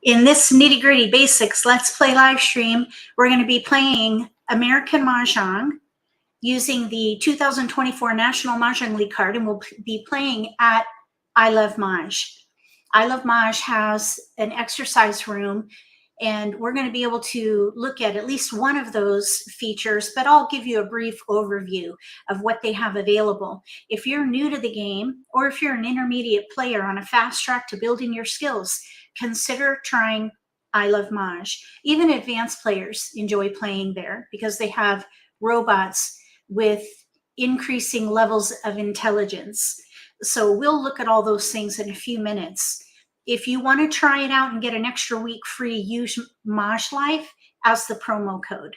In this nitty-gritty basics Let's Play live stream, we're going to be playing American Mah Jongg using the 2024 National Mah Jongg League card, and we'll be playing at I Love Maj. I Love Maj has an exercise room, and we're going to be able to look at least one of those features, but I'll give you a brief overview of what they have available. If you're new to the game, or if you're an intermediate player on a fast track to building your skills, consider trying I Love Maj. Even advanced players enjoy playing there because they have robots with increasing levels of intelligence. So we'll look at all those things in a few minutes. If you want to try it out and get an extra week free, use MAHJLIFE as the promo code.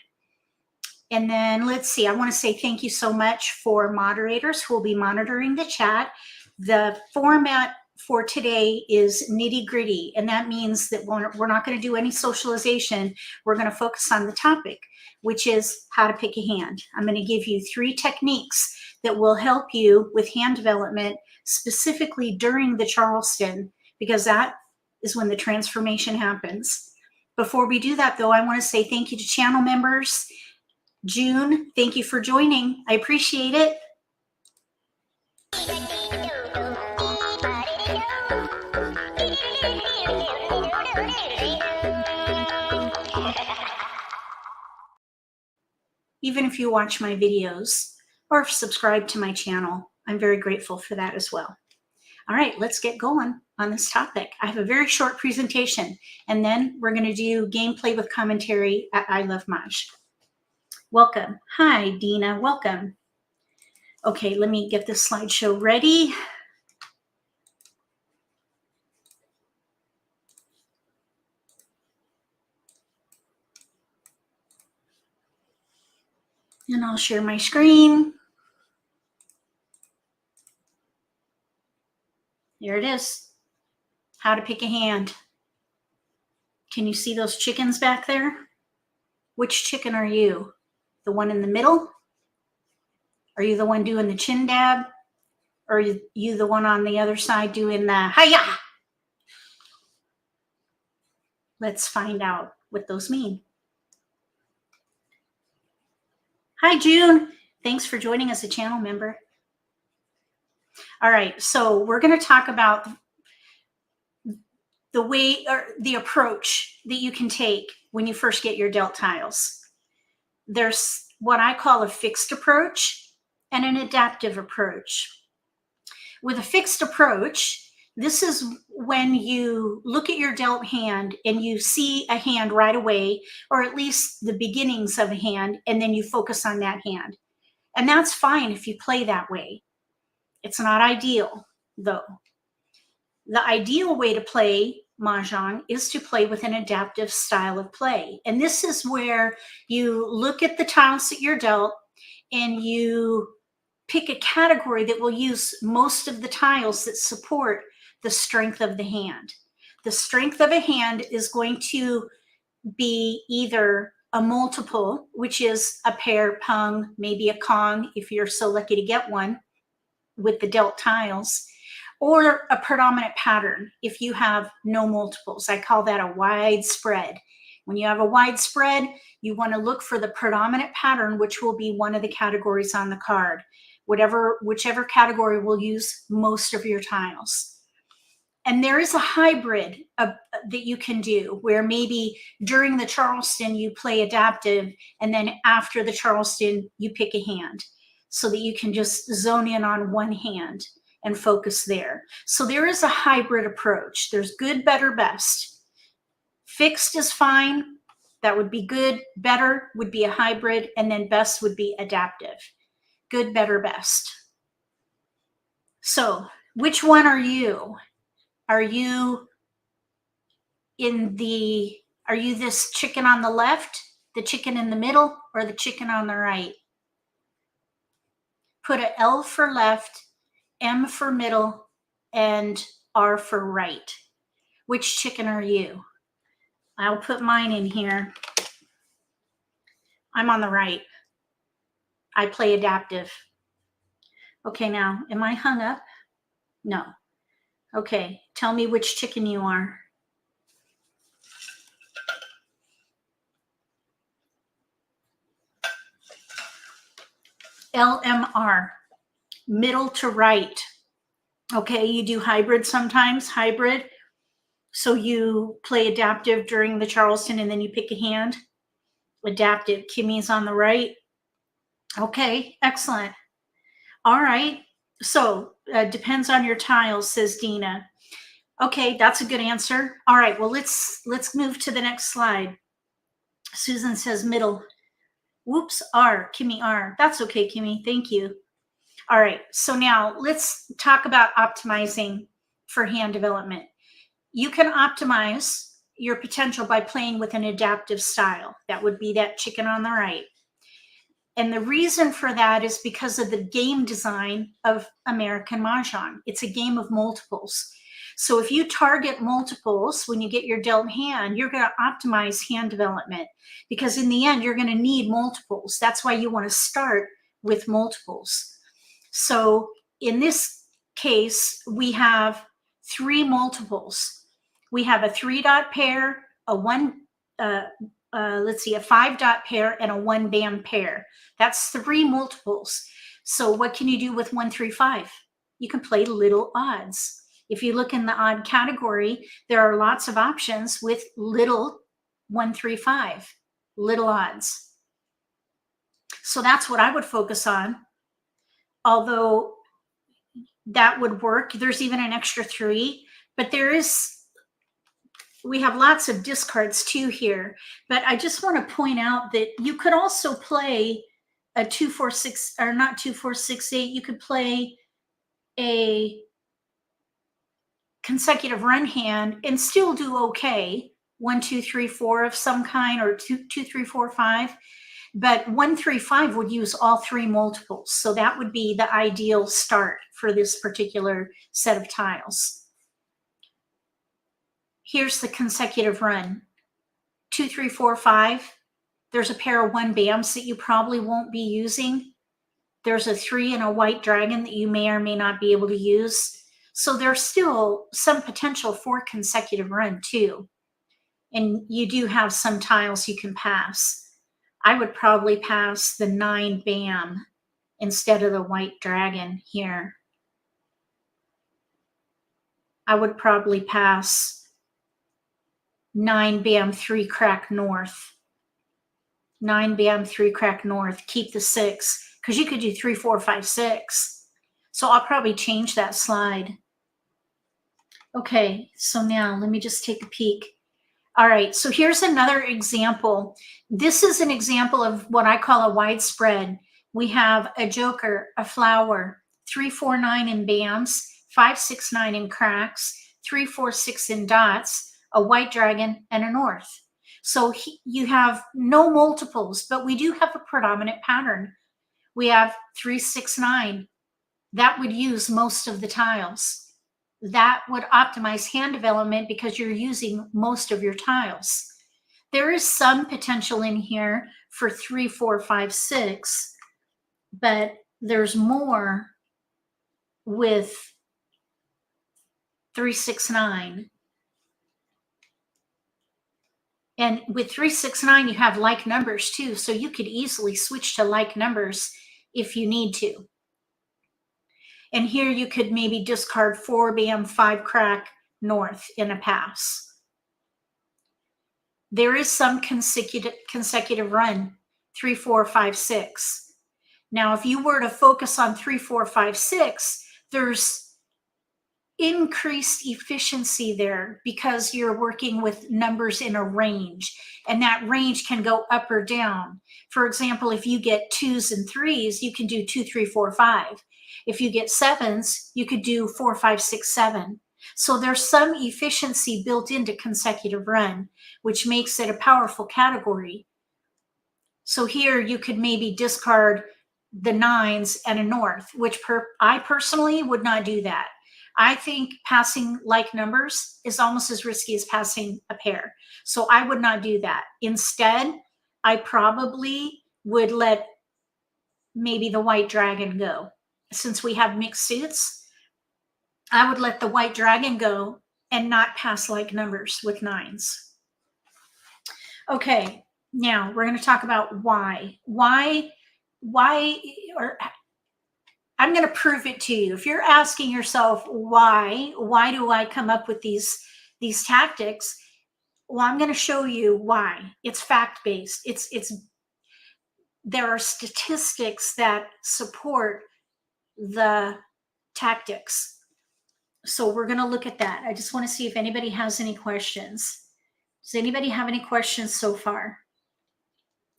And then let's see, I want to say thank you so much for moderators who will be monitoring the chat. The format for today is nitty-gritty, and that means that we're not going to do any socialization. We're going to focus on the topic, which is how to pick a hand. I'm going to give you 3 techniques that will help you with hand development, specifically during the Charleston, because that is when the transformation happens. Before we do that, though, I want to say thank you to channel members. June, thank you for joining. I appreciate it. Even if you watch my videos or subscribe to my channel, I'm very grateful for that as well. All right, let's get going on this topic. I have a very short presentation, and then we're going to do gameplay with commentary at I Love Maj. Welcome. Hi, Dina. Welcome. Okay, let me get this slideshow ready. And I'll share my screen. There it is. How to pick a hand. Can you see those chickens back there? Which chicken are you? The one in the middle? Are you the one doing the chin dab? Or are you the one on the other side doing the hi-ya? Let's find out what those mean. Hi, June. Thanks for joining as a channel member. All right, so we're going to talk about the way or the approach that you can take when you first get your dealt tiles. There's what I call a fixed approach and an adaptive approach. With a fixed approach, this is when you look at your dealt hand and you see a hand right away, or at least the beginnings of a hand, and then you focus on that hand. And that's fine if you play that way. It's not ideal, though. The ideal way to play Mahjong is to play with an adaptive style of play. And this is where you look at the tiles that you're dealt and you pick a category that will use most of the tiles that support the strength of the hand. The strength of a hand is going to be either a multiple, which is a pair, pung, maybe a kong, if you're so lucky to get one with the dealt tiles, or a predominant pattern if you have no multiples. I call that a wide spread. When you have a wide spread, you want to look for the predominant pattern, which will be one of the categories on the card. Whichever category will use most of your tiles. And there is a hybrid that you can do where maybe during the Charleston you play adaptive, and then after the Charleston you pick a hand so that you can just zone in on one hand and focus there. So there is a hybrid approach. There's good, better, best. Fixed is fine. That would be good. Better would be a hybrid, and then best would be adaptive. Good, better, best. So which one are you? Are you this chicken on the left, the chicken in the middle, or the chicken on the right? Put a L for left, M for middle, and R for right. Which chicken are you? I'll put mine in here. I'm on the right. I play adaptive. Okay, now, am I hung up? No. Okay, tell me which chicken you are. LMR, middle to right. Okay, you do hybrid sometimes, hybrid. So you play adaptive during the Charleston and then you pick a hand. Adaptive, Kimmy's on the right. Okay, excellent. All right. So depends on your tiles, says Dina. Okay, that's a good answer. All right, well, let's move to the next slide. Susan says middle. Whoops, R, Kimmy R. That's okay, Kimmy, thank you. All right, so now let's talk about optimizing for hand development. You can optimize your potential by playing with an adaptive style. That would be that chicken on the right. And the reason for that is because of the game design of American Mah Jongg. It's a game of multiples. So if you target multiples when you get your dealt hand, you're going to optimize hand development, because in the end, you're going to need multiples. That's why you want to start with multiples. So in this case, we have 3 multiples. We have a 3-dot pair, a 5-dot pair, and a 1-band pair. That's 3 multiples. So what can you do with 1, 3, 5? You can play little odds. If you look in the odd category, there are lots of options with little 1, 3, 5, little odds. So that's what I would focus on. Although that would work. There's even an extra 3, but we have lots of discards too here. But I just want to point out that you could also play a 2, 4, 6, or not 2, 4, 6, 8. You could play a consecutive run hand and still do okay. 1, 2, 3, 4 of some kind, or 2, 3, 4, 5. But 1, 3, 5 would use all 3 multiples. So that would be the ideal start for this particular set of tiles. Here's the consecutive run. 2, 3, 4, 5. There's a pair of 1-bams that you probably won't be using. There's a 3 and a white dragon that you may or may not be able to use. So there's still some potential for consecutive run too. And you do have some tiles you can pass. I would probably pass the 9-bam instead of the white dragon here. I would probably pass 9-bam 3-crack north. 9-bam 3-crack north. Keep the 6, because you could do 3, 4, 5, 6. So I'll probably change that slide. Okay, so now let me just take a peek. All right, so here's another example. This is an example of what I call a widespread. We have a joker, a flower, 3, 4, 9 in bams, 5, 6, 9 in cracks, 3, 4, 6 in dots, a white dragon, and a north. So you have no multiples, but we do have a predominant pattern. We have 3, 6, 9. That would use most of the tiles. That would optimize hand development because you're using most of your tiles. There is some potential in here for 3, 4, 5, 6, but there's more with 3, 6, 9. And with 3, 6, 9, you have like numbers too, so you could easily switch to like numbers if you need to. And here you could maybe discard 4-bam 5-crack north in a pass. There is some consecutive run, 3, 4, 5, 6. Now, if you were to focus on 3, 4, 5, 6, there's increased efficiency there because you're working with numbers in a range, and that range can go up or down. For example, if you get 2s and 3s, you can do 2, 3, 4, 5. If you get 7s, you could do 4, 5, 6, 7. So there's some efficiency built into consecutive run, which makes it a powerful category. So here you could maybe discard the 9s and a north, which I personally would not do that. I think passing like numbers is almost as risky as passing a pair. So I would not do that. Instead, I probably would let maybe the white dragon go. Since we have mixed suits, I would let the white dragon go and not pass like numbers with 9s. Okay, now we're going to talk about why. Why why, or I'm going to prove it to you. If you're asking yourself, why do I come up with these tactics? Well, I'm going to show you why. It's fact-based. There are statistics that support the tactics. So we're going to look at that. I just want to see if anybody has any questions. Does anybody have any questions so far?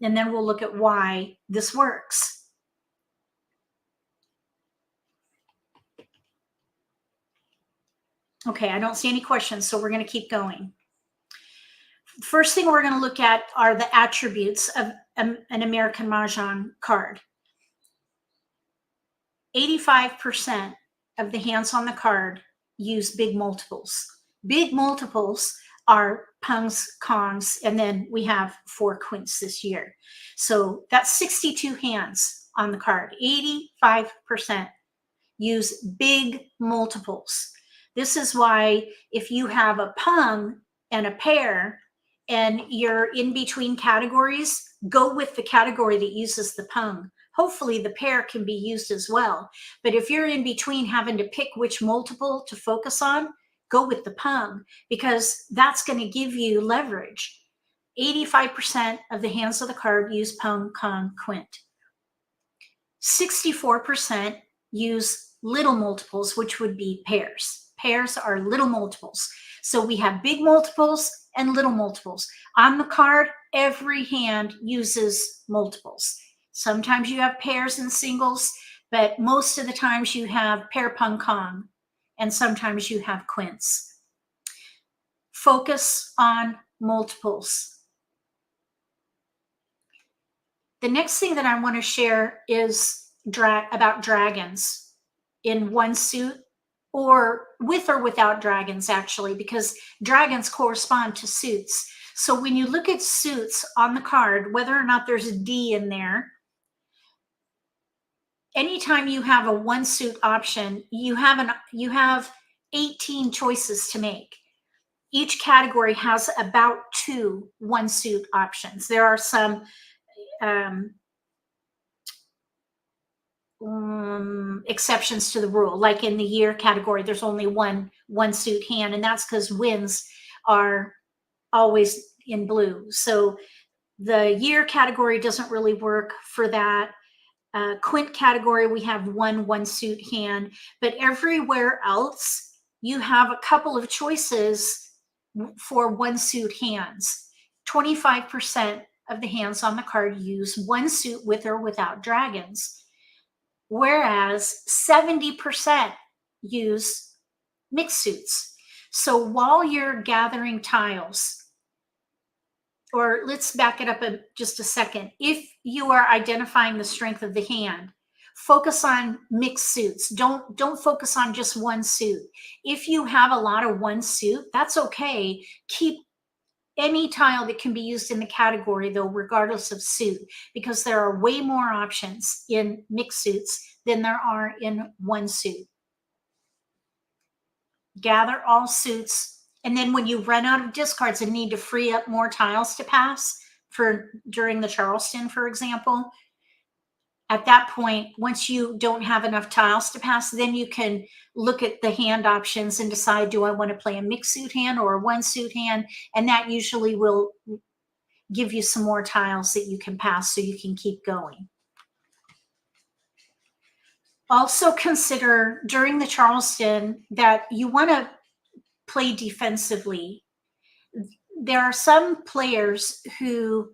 And then we'll look at why this works. Okay, I don't see any questions, so we're going to keep going. First thing we're going to look at are the attributes of an American Mah Jongg card. 85% of the hands on the card use big multiples. Big multiples are pungs, kongs, and then we have 4 quints this year. So that's 62 hands on the card. 85% use big multiples. This is why if you have a pung and a pair and you're in between categories, go with the category that uses the pung. Hopefully the pair can be used as well. But if you're in between having to pick which multiple to focus on, go with the pung, because that's going to give you leverage. 85% of the hands of the card use pung, kong, quint. 64% use little multiples, which would be pairs. Pairs are little multiples. So we have big multiples and little multiples. On the card, every hand uses multiples. Sometimes you have pairs and singles, but most of the times you have pair, pung, kong, and sometimes you have quints. Focus on multiples. The next thing that I want to share is about dragons in one suit, or with or without dragons, actually, because dragons correspond to suits. So when you look at suits on the card, whether or not there's a D in there, anytime you have a one suit option, you have 18 choices to make. Each category has about 2 one suit options. There are some exceptions to the rule, like in the year category, there's only one suit hand, and that's because wins are always in blue. So the year category doesn't really work for that. Quint category, we have one suit hand, but everywhere else you have a couple of choices for one suit hands. 25% of the hands on the card use one suit with or without dragons, whereas 70% use mixed suits. So while you're gathering tiles, or let's back it up just a second. If you are identifying the strength of the hand, focus on mixed suits. Don't focus on just one suit. If you have a lot of one suit, that's okay. Keep any tile that can be used in the category, though, regardless of suit, because there are way more options in mixed suits than there are in one suit. Gather all suits. And then when you run out of discards and need to free up more tiles to pass during the Charleston, for example, at that point, once you don't have enough tiles to pass, then you can look at the hand options and decide, do I want to play a mixed suit hand or a one suit hand? And that usually will give you some more tiles that you can pass so you can keep going. Also consider during the Charleston that you want to play defensively. There are some players who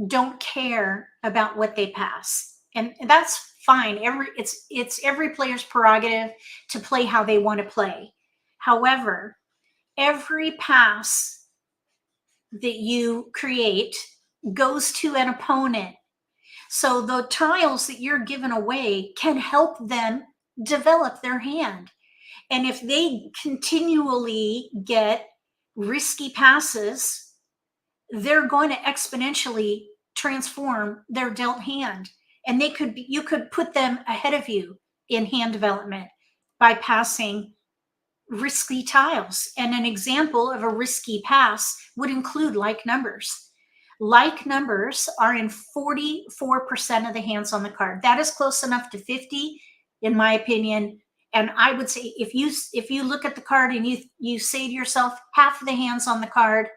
don't care about what they pass, and that's fine. It's every player's prerogative to play how they want to play. However, every pass that you create goes to an opponent. So the tiles that you're giving away can help them develop their hand. And if they continually get risky passes, they're going to exponentially transform their dealt hand. And you could put them ahead of you in hand development by passing risky tiles. And an example of a risky pass would include like numbers. Like numbers are in 44% of the hands on the card. That is close enough to 50, in my opinion. And I would say if you look at the card and you say to yourself, half of the hands on the card,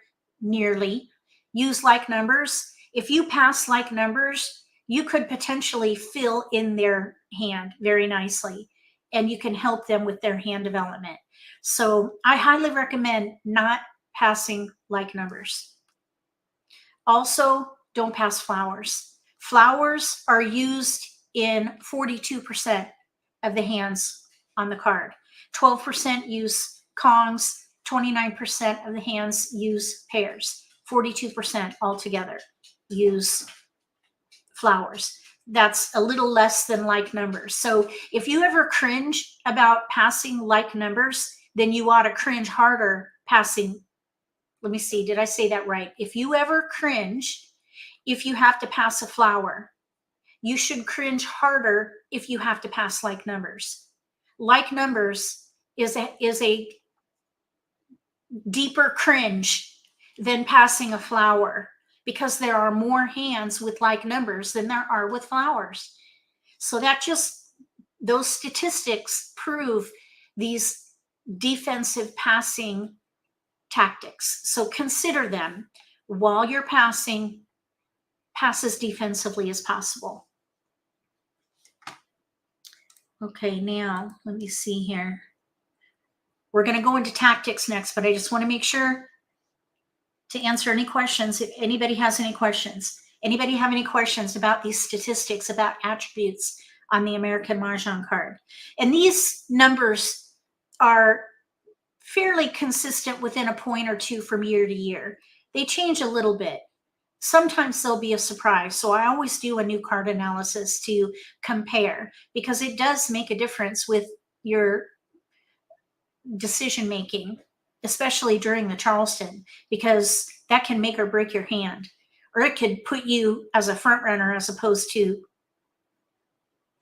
nearly, use like numbers. If you pass like numbers, you could potentially fill in their hand very nicely, and you can help them with their hand development. So I highly recommend not passing like numbers. Also, don't pass flowers. Flowers are used in 42% of the hands on the card. 12% use Kongs, 29% of the hands use pairs, 42% altogether use flowers. That's a little less than like numbers. So if you ever cringe about passing like numbers, then you ought to cringe harder passing. Let me see, did I say that right? If you ever cringe, if you have to pass a flower, you should cringe harder if you have to pass like numbers. Like numbers is a deeper cringe than passing a flower, because there are more hands with like numbers than there are with flowers. So those statistics prove these defensive passing tactics. So consider them while you're passing. Pass as defensively as possible. Okay, now let me see here. We're going to go into tactics next, but I just want to make sure to answer any questions. If anybody has any questions, anybody have any questions about these statistics, about attributes on the American Mah Jongg card? And these numbers are fairly consistent within a point or two from year to year. They change a little bit. Sometimes they'll be a surprise. So I always do a new card analysis to compare, because it does make a difference with your decision making, especially during the Charleston, because that can make or break your hand, or it could put you as a front runner as opposed to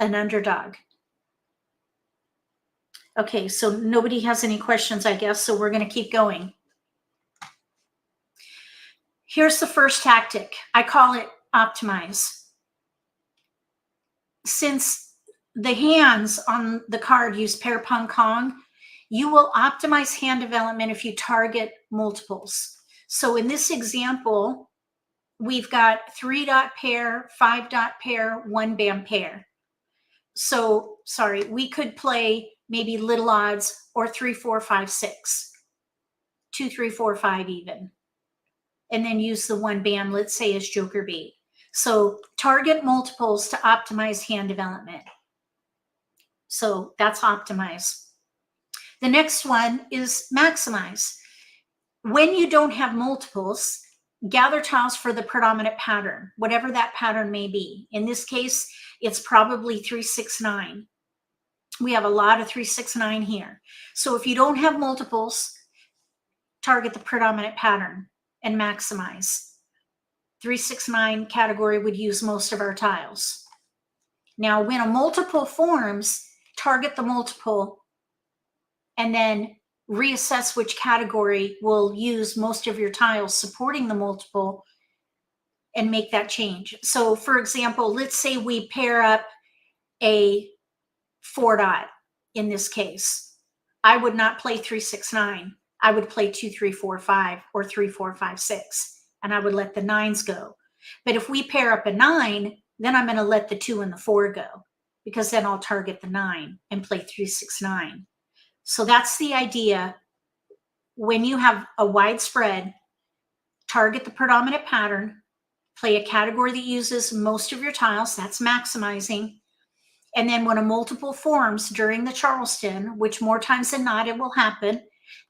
an underdog. Okay, so nobody has any questions, I guess, so we're going to keep going. Here's the first tactic. I call it optimize. Since the hands on the card use pair pung kong, you will optimize hand development if you target multiples. So in this example, we've got 3-dot pair, 5-dot pair, 1-band pair. So, sorry, we could play maybe little odds, or 3, 4, 5, 6, 2, 3, 4, 5 even. And then use the 1-band, let's say, as joker bait. So target multiples to optimize hand development. So that's optimize. The next one is maximize. When you don't have multiples, gather tiles for the predominant pattern, whatever that pattern may be. In this case, it's probably 3, 6, 9. We have a lot of 3, 6, 9 here. So if you don't have multiples, target the predominant pattern and maximize. 3, 6, 9 category would use most of our tiles. Now, when a multiple forms, target the multiple and then reassess which category will use most of your tiles supporting the multiple and make that change. So for example, let's say we pair up a 4-dot in this case. I would not play 3, 6, 9. I would play 2, 3, 4, 5, or 3, 4, 5, 6, and I would let the 9s go. But if we pair up a 9, then I'm going to let the 2 and the 4 go, because then I'll target the 9 and play 3, 6, 9. So that's the idea. When you have a wide spread, target the predominant pattern, play a category that uses most of your tiles, that's maximizing. And then when a multiple forms during the Charleston, which more times than not it will happen,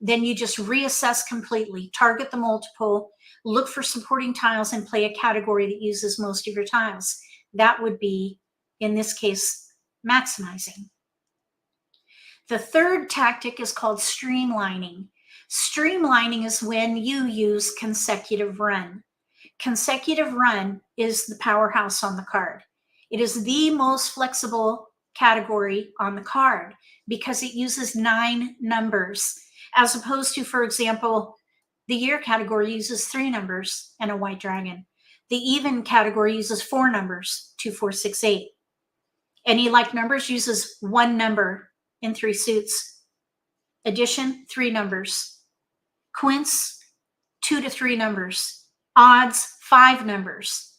then you just reassess completely, target the multiple, look for supporting tiles, and play a category that uses most of your tiles. That would be, in this case, maximizing. The third tactic is called streamlining. Streamlining is when you use consecutive run. Consecutive run is the powerhouse on the card. It is the most flexible category on the card because it uses 9 numbers, as opposed to, for example, the year category uses 3 numbers and a white dragon. The even category uses 4 numbers, 2, 4, 6, 8. Any like numbers uses 1 number in 3 suits. Addition, 3 numbers. Quints, 2 to 3 numbers. Odds, 5 numbers.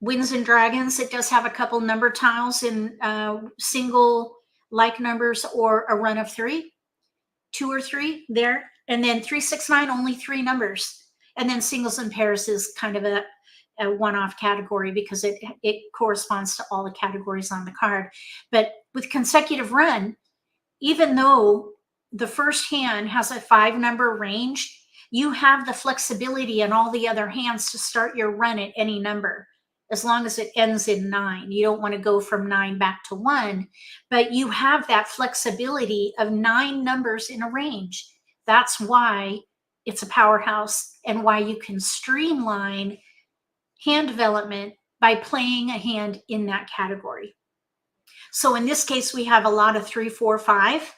Winds and Dragons, it does have a couple number tiles in single like numbers or a run of 3, 2 or 3 there. And then 3, 6, 9, only 3 numbers. And then singles and pairs is kind of a one-off category because it corresponds to all the categories on the card. But with consecutive run, even though the first hand has a 5-number range, you have the flexibility in all the other hands to start your run at any number, as long as it ends in 9. You don't want to go from 9 back to 1, but you have that flexibility of 9 numbers in a range. That's why it's a powerhouse and why you can streamline hand development by playing a hand in that category. So in this case, we have a lot of 3, 4, 5.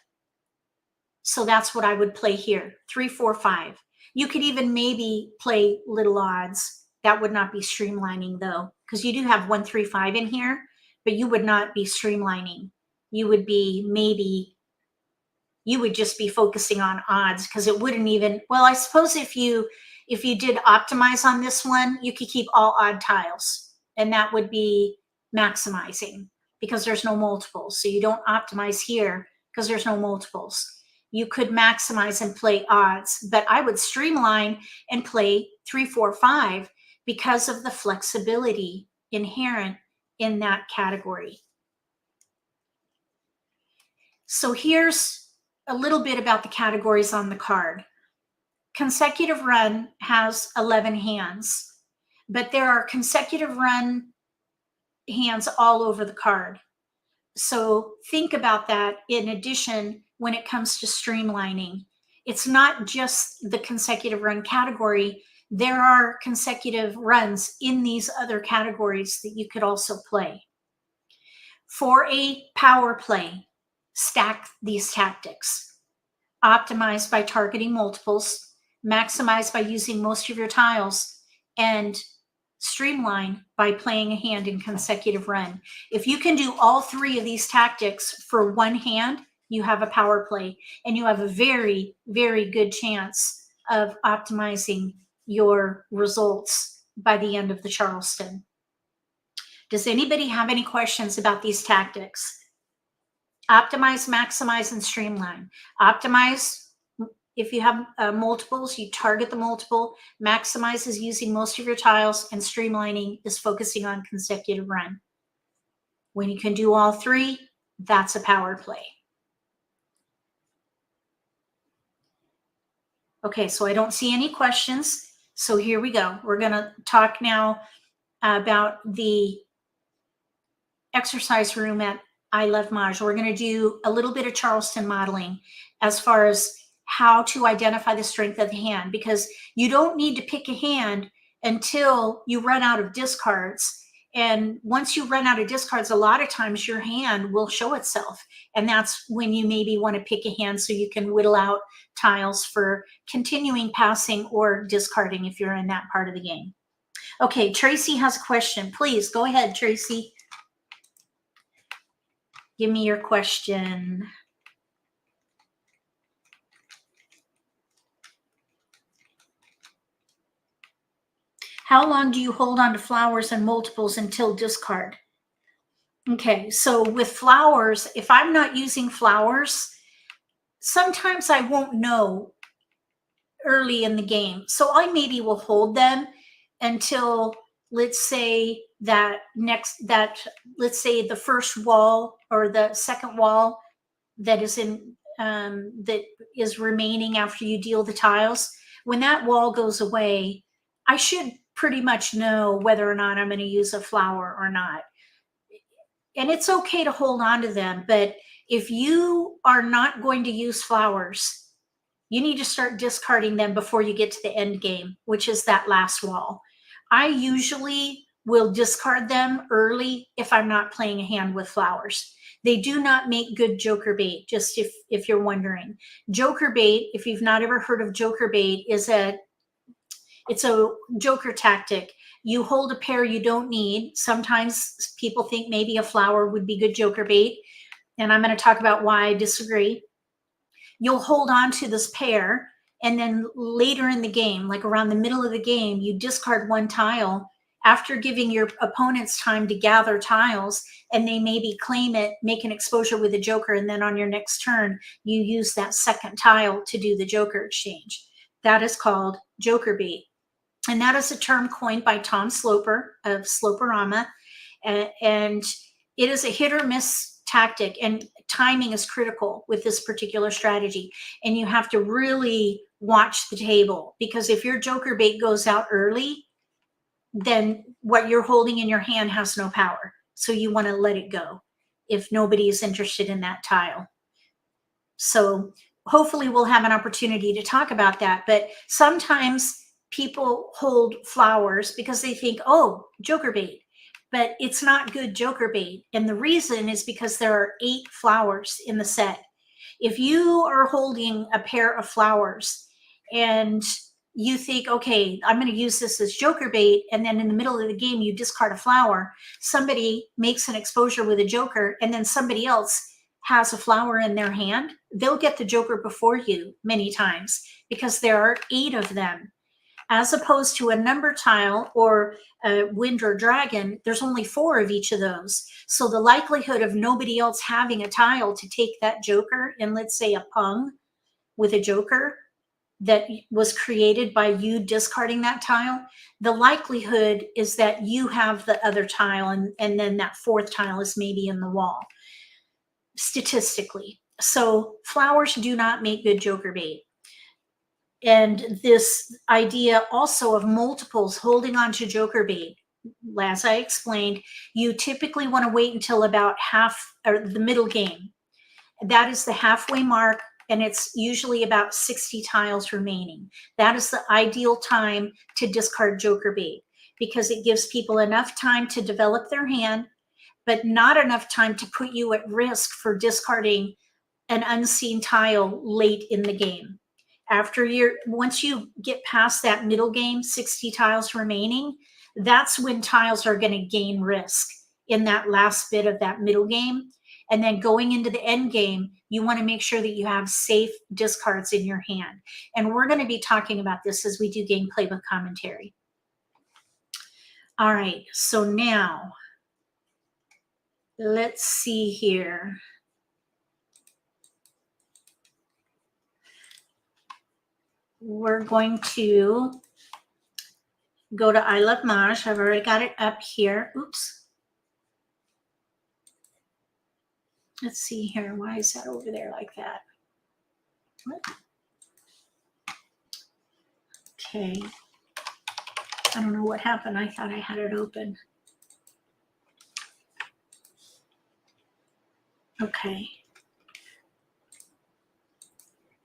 So that's what I would play here, 3, 4, 5. You could even maybe play little odds. That would not be streamlining though, because you do have 1, 3, 5 in here, but you would not be streamlining. You would be you would just be focusing on odds, because it wouldn't even, well, I suppose if you did optimize on this one, you could keep all odd tiles, and that would be maximizing because there's no multiples. So you don't optimize here because there's no multiples. You could maximize and play odds, but I would streamline and play 3, 4, 5 because of the flexibility inherent in that category. So here's a little bit about the categories on the card. Consecutive run has 11 hands, but there are consecutive run hands all over the card. So think about that in addition when it comes to streamlining. It's not just the consecutive run category. There are consecutive runs in these other categories that you could also play. For a power play, stack these tactics. Optimize by targeting multiples, maximize by using most of your tiles, and streamline by playing a hand in consecutive run. If you can do all 3 of these tactics for one hand, you have a power play, and you have a very, very good chance of optimizing your results by the end of the Charleston. Does anybody have any questions about these tactics? Optimize, maximize, and streamline. Optimize, if you have multiples, you target the multiple. Maximize is using most of your tiles, and streamlining is focusing on consecutive run. When you can do all 3, that's a power play. Okay, so I don't see any questions. So here we go. We're going to talk now about the exercise room at I Love Maj. We're going to do a little bit of Charleston modeling as far as how to identify the strength of the hand, because you don't need to pick a hand until you run out of discards. And once you run out of discards, a lot of times your hand will show itself. And that's when you maybe want to pick a hand so you can whittle out tiles for continuing passing or discarding if you're in that part of the game. Okay, Tracy has a question. Please go ahead, Tracy. Give me your question. How long do you hold on to flowers and multiples until discard? Okay, so with flowers, if I'm not using flowers, sometimes I won't know early in the game. So I maybe will hold them until, let's say let's say the first wall or the second wall that is that is remaining after you deal the tiles. When that wall goes away, I should pretty much know whether or not I'm going to use a flower or not. And it's okay to hold on to them, but if you are not going to use flowers, you need to start discarding them before you get to the end game, which is that last wall. I usually will discard them early if I'm not playing a hand with flowers. They do not make good joker bait, just if you're wondering. Joker bait, if you've not ever heard of joker bait, it's a joker tactic. You hold a pair you don't need. Sometimes people think maybe a flower would be good joker bait, and I'm going to talk about why I disagree. You'll hold on to this pair, and then later in the game, like around the middle of the game, you discard one tile after giving your opponents time to gather tiles, and they maybe claim it, make an exposure with a joker, and then on your next turn, you use that second tile to do the joker exchange. That is called joker bait. And that is a term coined by Tom Sloper of Sloperama. And it is a hit or miss tactic, and timing is critical with this particular strategy. And you have to really watch the table, because if your joker bait goes out early, then what you're holding in your hand has no power. So you want to let it go if nobody is interested in that tile. So hopefully we'll have an opportunity to talk about that. But sometimes people hold flowers because they think, oh, joker bait, but it's not good joker bait. And the reason is because there are 8 flowers in the set. If you are holding a pair of flowers and you think, okay, I'm going to use this as joker bait, and then in the middle of the game you discard a flower, somebody makes an exposure with a joker, and then somebody else has a flower in their hand, they'll get the joker before you many times because there are 8 of them. As opposed to a number tile or a wind or dragon, there's only 4 of each of those. So the likelihood of nobody else having a tile to take that joker in, let's say, a pung with a joker that was created by you discarding that tile, the likelihood is that you have the other tile, and then that 4th tile is maybe in the wall, statistically. So flowers do not make good joker bait. And this idea also of multiples holding on to joker bait, as I explained, you typically want to wait until about half or the middle game. That is the halfway mark, and it's usually about 60 tiles remaining. That is the ideal time to discard joker bait, because it gives people enough time to develop their hand, but not enough time to put you at risk for discarding an unseen tile late in the game. Once you get past that middle game, 60 tiles remaining, that's when tiles are going to gain risk in that last bit of that middle game. And then going into the end game, you want to make sure that you have safe discards in your hand. And we're going to be talking about this as we do game playbook commentary. All right, so now let's see here. We're going to go to I Love Maj. I've already got it up here. Oops. Let's see here. Why is that over there like that? What? Okay. I don't know what happened. I thought I had it open. Okay.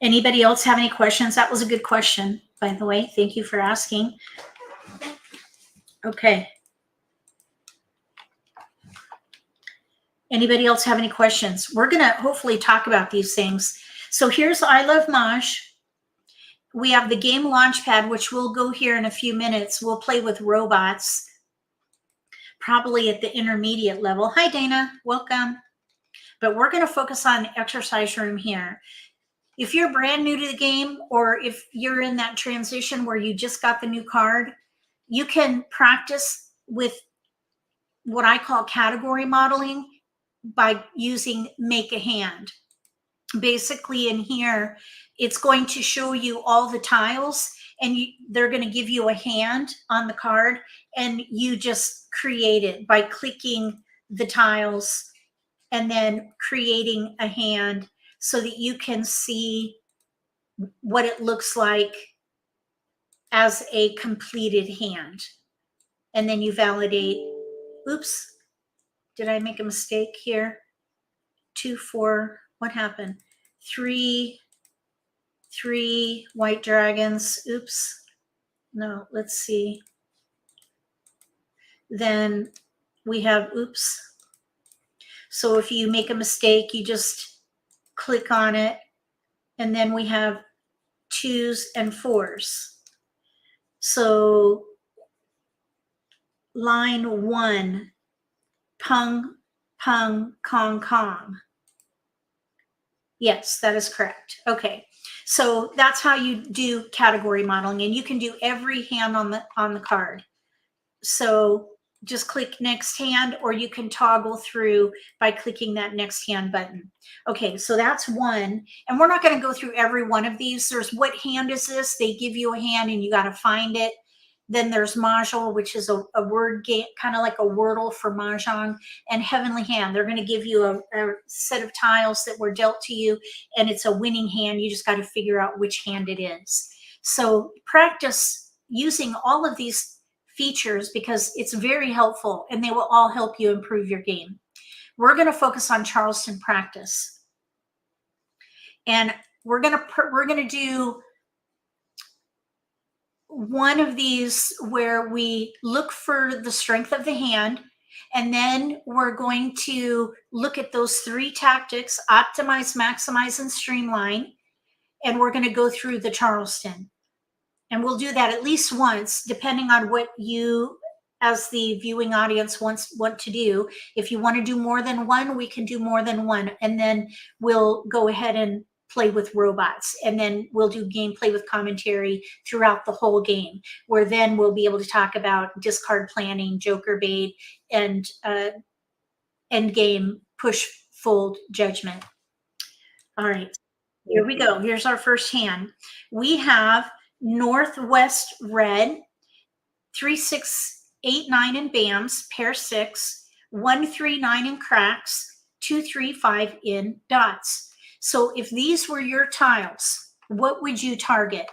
Anybody else have any questions? That was a good question, by the way. Thank you for asking. Okay. Anybody else have any questions? We're going to hopefully talk about these things. So here's I Love Maj. We have the game Launchpad, which we'll go here in a few minutes. We'll play with robots, probably at the intermediate level. Hi, Dana. Welcome. But we're going to focus on exercise room here. If you're brand new to the game, or if you're in that transition where you just got the new card, you can practice with what I call category modeling by using Make a Hand. Basically in here, it's going to show you all the tiles, and they're going to give you a hand on the card, and you just create it by clicking the tiles and then creating a hand so that you can see what it looks like as a completed hand. And then you validate. Oops, did I make a mistake here? 2, 4, what happened? 3 white dragons. Oops. No, let's see. Then we have, oops. So if you make a mistake, you just click on it, and then we have 2s and 4s. So line 1, pung, pung, kong, kong. Yes, that is correct. Okay, so that's how you do category modeling, and you can do every hand on the card. So just click next hand, or you can toggle through by clicking that next hand button. Okay, so that's one, and we're not going to go through every one of these. There's what hand is this? They give you a hand and you got to find it. Then there's MAHJLIFE, which is a word game, kind of like a Wordle for Mahjong, and Heavenly Hand. They're going to give you a set of tiles that were dealt to you, and it's a winning hand. You just got to figure out which hand it is. So practice using all of these features because it's very helpful, and they will all help you improve your game. We're going to focus on Charleston practice, and we're going to do one of these where we look for the strength of the hand, and then we're going to look at those 3 tactics: optimize, maximize, and streamline. And we're going to go through the Charleston, and we'll do that at least once, depending on what you as the viewing audience want to do. If you want to do more than one, we can do more than one, and then we'll go ahead and play with robots, and then we'll do gameplay with commentary throughout the whole game, where then we'll be able to talk about discard planning, joker bait, and end game push fold judgment. All right, here we go. Here's our first hand. We have Northwest Red, 3, 6, 8, 9 in BAMs, pair 6, 1, 3, 9 in cracks, 2, 3, 5 in dots. So if these were your tiles, what would you target?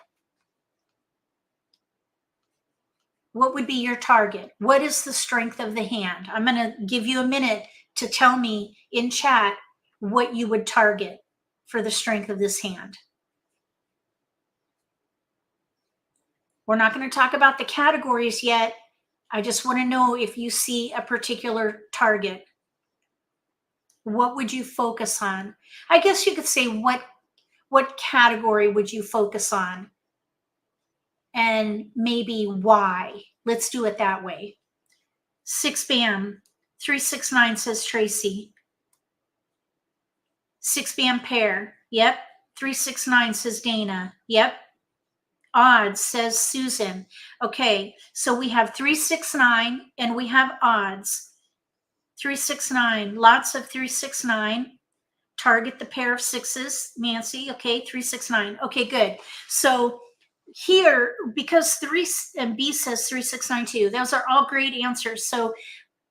What would be your target? What is the strength of the hand? I'm going to give you a minute to tell me in chat what you would target for the strength of this hand. We're not going to talk about the categories yet. I just want to know if you see a particular target. What would you focus on? I guess you could say what category would you focus on? And maybe why? Let's do it that way. 6 BAM, 3, 6, 9 says Tracy. 6 BAM pair. Yep. 3, 6, 9 says Dana. Yep. Odds says Susan. Okay, so we have 3, 6, 9, and we have odds. 3, 6, 9, lots of 3, 6, 9. Target the pair of sixes, Nancy. Okay, 3, 6, 9. Okay, good. So here, because 3 and B says 3, 6, 9, 2, those are all great answers. So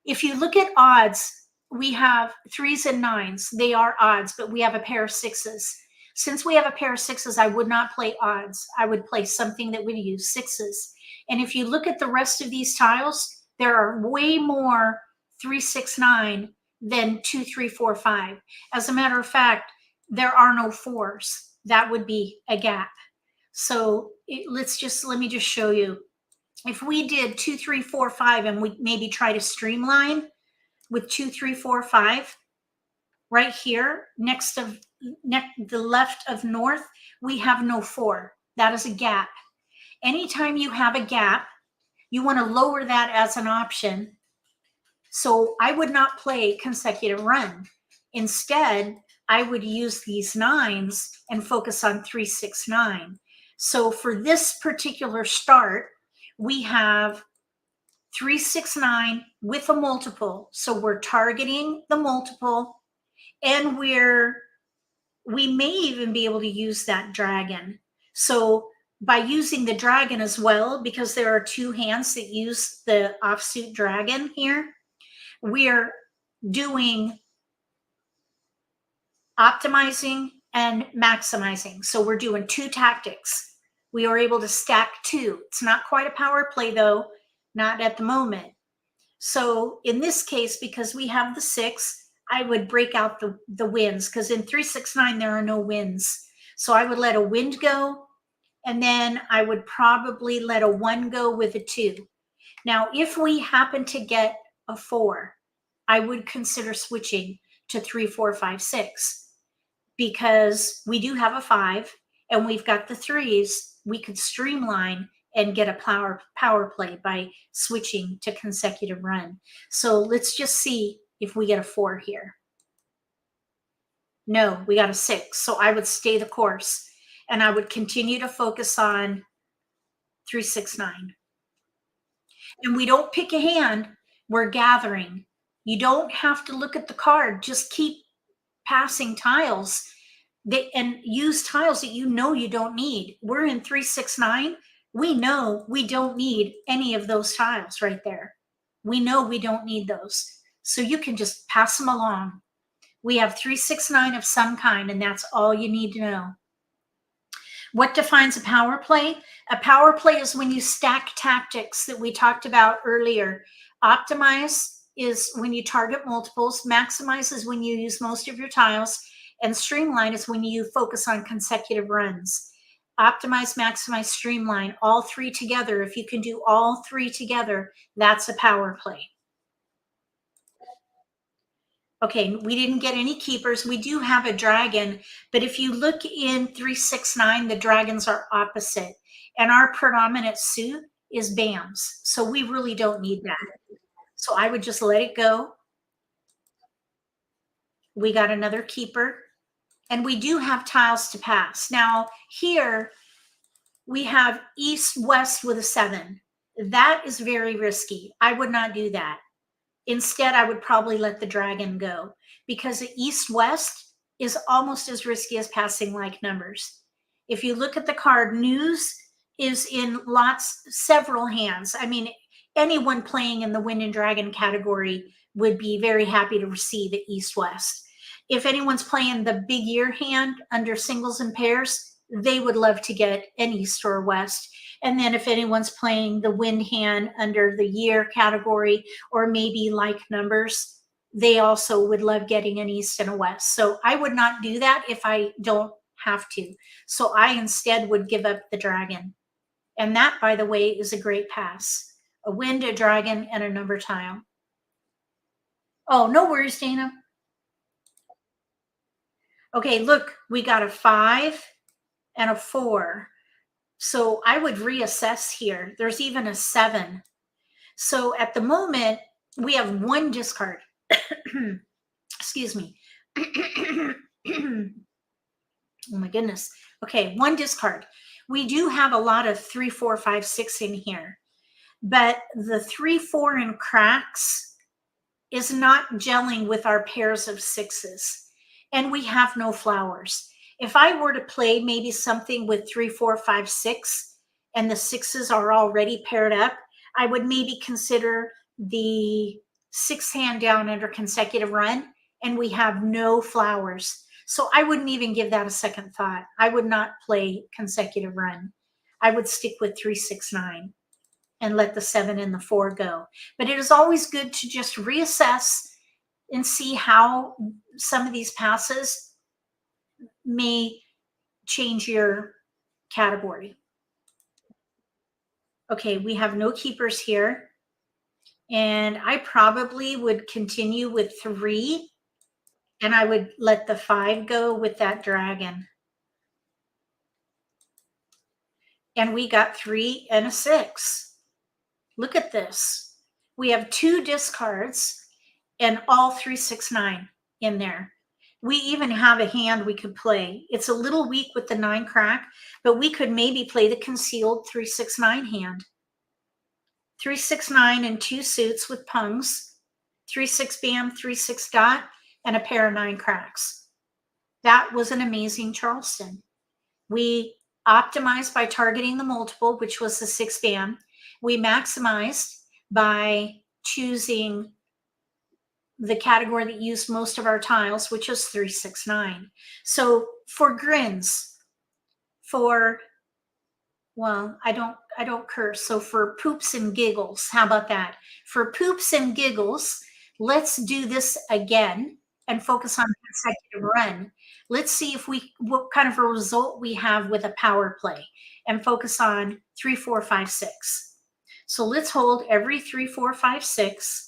if you look at odds, we have 3s and 9s. They are odds, but we have a pair of sixes. Since we have a pair of sixes, I would not play odds. I would play something that would use sixes. And if you look at the rest of these tiles, there are way more 3, 6, 9 than 2, 3, 4, 5. As a matter of fact, there are no 4s. That would be a gap. So let me just show you. If we did 2, 3, 4, 5, and we maybe try to streamline with 2, 3, 4, 5, right here, the left of north, we have no 4. That is a gap. Anytime you have a gap, you want to lower that as an option. So I would not play consecutive run. Instead, I would use these 9s and focus on 3, 6, 9. So for this particular start, we have 3, 6, 9 with a multiple. So we're targeting the multiple, and we may even be able to use that dragon. So by using the dragon as well, because there are 2 hands that use the offsuit dragon here, we're doing optimizing and maximizing. So we're doing 2 tactics. We are able to stack 2. It's not quite a power play though, not at the moment. So in this case, because we have the 6, I would break out the wins, because in 3, 6, 9, there are no wins. So I would let a wind go, and then I would probably let a 1 go with a 2. Now, if we happen to get a 4, I would consider switching to 3, 4, 5, 6, because we do have a 5 and we've got the 3s. We could streamline and get a power play by switching to consecutive run. So let's just see if we get a 4 here. No, we got a 6. So I would stay the course and I would continue to focus on 3, 6, 9. And we don't pick a hand, we're gathering. You don't have to look at the card, just keep passing tiles and use tiles that you know you don't need. We're in 3, 6, 9. We know we don't need any of those tiles right there. We know we don't need those. So you can just pass them along. We have 3, 6, 9 of some kind, and that's all you need to know. What defines a power play? A power play is when you stack tactics that we talked about earlier. Optimize is when you target multiples. Maximize is when you use most of your tiles. And streamline is when you focus on consecutive runs. Optimize, maximize, streamline, all 3 together. If you can do all 3 together, that's a power play. Okay, we didn't get any keepers. We do have a dragon, but if you look in 3, 6, 9, the dragons are opposite. And our predominant suit is BAMs. So we really don't need that. So I would just let it go. We got another keeper. And we do have tiles to pass. Now here we have east, west with a 7. That is very risky. I would not do that. Instead, I would probably let the dragon go because the east-west is almost as risky as passing like numbers. If you look at the card, news is in several hands. I mean, anyone playing in the wind and dragon category would be very happy to receive the east-west. If anyone's playing the big year hand under singles and pairs, they would love to get an east or a west. And then if anyone's playing the wind hand under the year category or maybe like numbers, they also would love getting an east and a west. So I would not do that if I don't have to. So I instead would give up the dragon. And that, by the way, is a great pass. A wind, a dragon, and a number tile. Oh, no worries, Dana. Okay, look, we got a 5 and a 4. So I would reassess here. There's even a 7. So at the moment, we have 1 discard. Excuse me. Oh my goodness. Okay, 1 discard. We do have a lot of 3, 4, 5, 6 in here. But the 3, 4 and cracks is not gelling with our pairs of 6s. And we have no flowers. If I were to play maybe something with 3, 4, 5, 6, and the 6s are already paired up, I would maybe consider the 6th hand down under consecutive run, and we have no flowers. So I wouldn't even give that a second thought. I would not play consecutive run. I would stick with 3, 6, 9 and let the 7 and the 4 go. But it is always good to just reassess and see how some of these passes may change your category. Okay, we have no keepers here. And I probably would continue with 3, and I would let the 5 go with that dragon. And we got 3 and a 6. Look at this. We have 2 discards and all 3, 6, 9 in there. We even have a hand we could play. It's a little weak with the 9 crack, but we could maybe play the concealed 3, 6, 9 hand. 3, 6, 9 and 2 suits with pungs, 3, 6 bam, 3, 6 dot, and a pair of 9 cracks. That was an amazing Charleston. We optimized by targeting the multiple, which was the 6 bam. We maximized by choosing the category that used most of our tiles, which is 3, 6, 9. So for grins, I don't curse. So for poops and giggles, how about that? For poops and giggles, let's do this again and focus on consecutive run. Let's see what kind of a result we have with a power play and focus on 3, 4, 5, 6. So let's hold every 3, 4, 5, 6.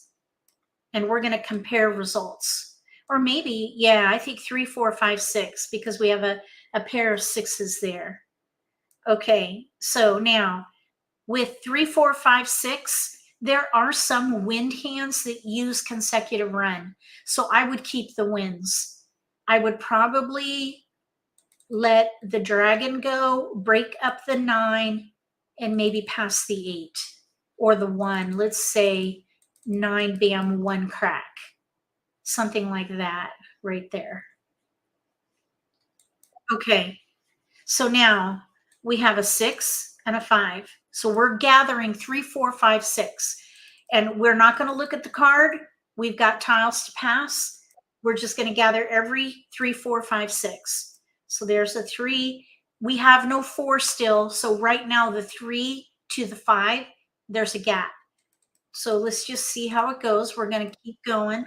And we're going to compare results. Or maybe, yeah, I think 3, 4, 5, 6, because we have a pair of 6s there. Okay, so now With 3, 4, 5, 6, there are some wind hands that use consecutive run. So I would keep the winds. I would probably let the dragon go, break up the 9, and maybe pass the 8 or the 1. Let's say 9 bam, 1 crack. Something like that right there. Okay, so now we have a 6 and a 5. So we're gathering 3, 4, 5, 6. And we're not going to look at the card. We've got tiles to pass. We're just going to gather every 3, 4, 5, 6. So there's a 3. We have no 4 still. So right now the 3 to the 5, there's a gap. So let's just see how it goes. We're going to keep going.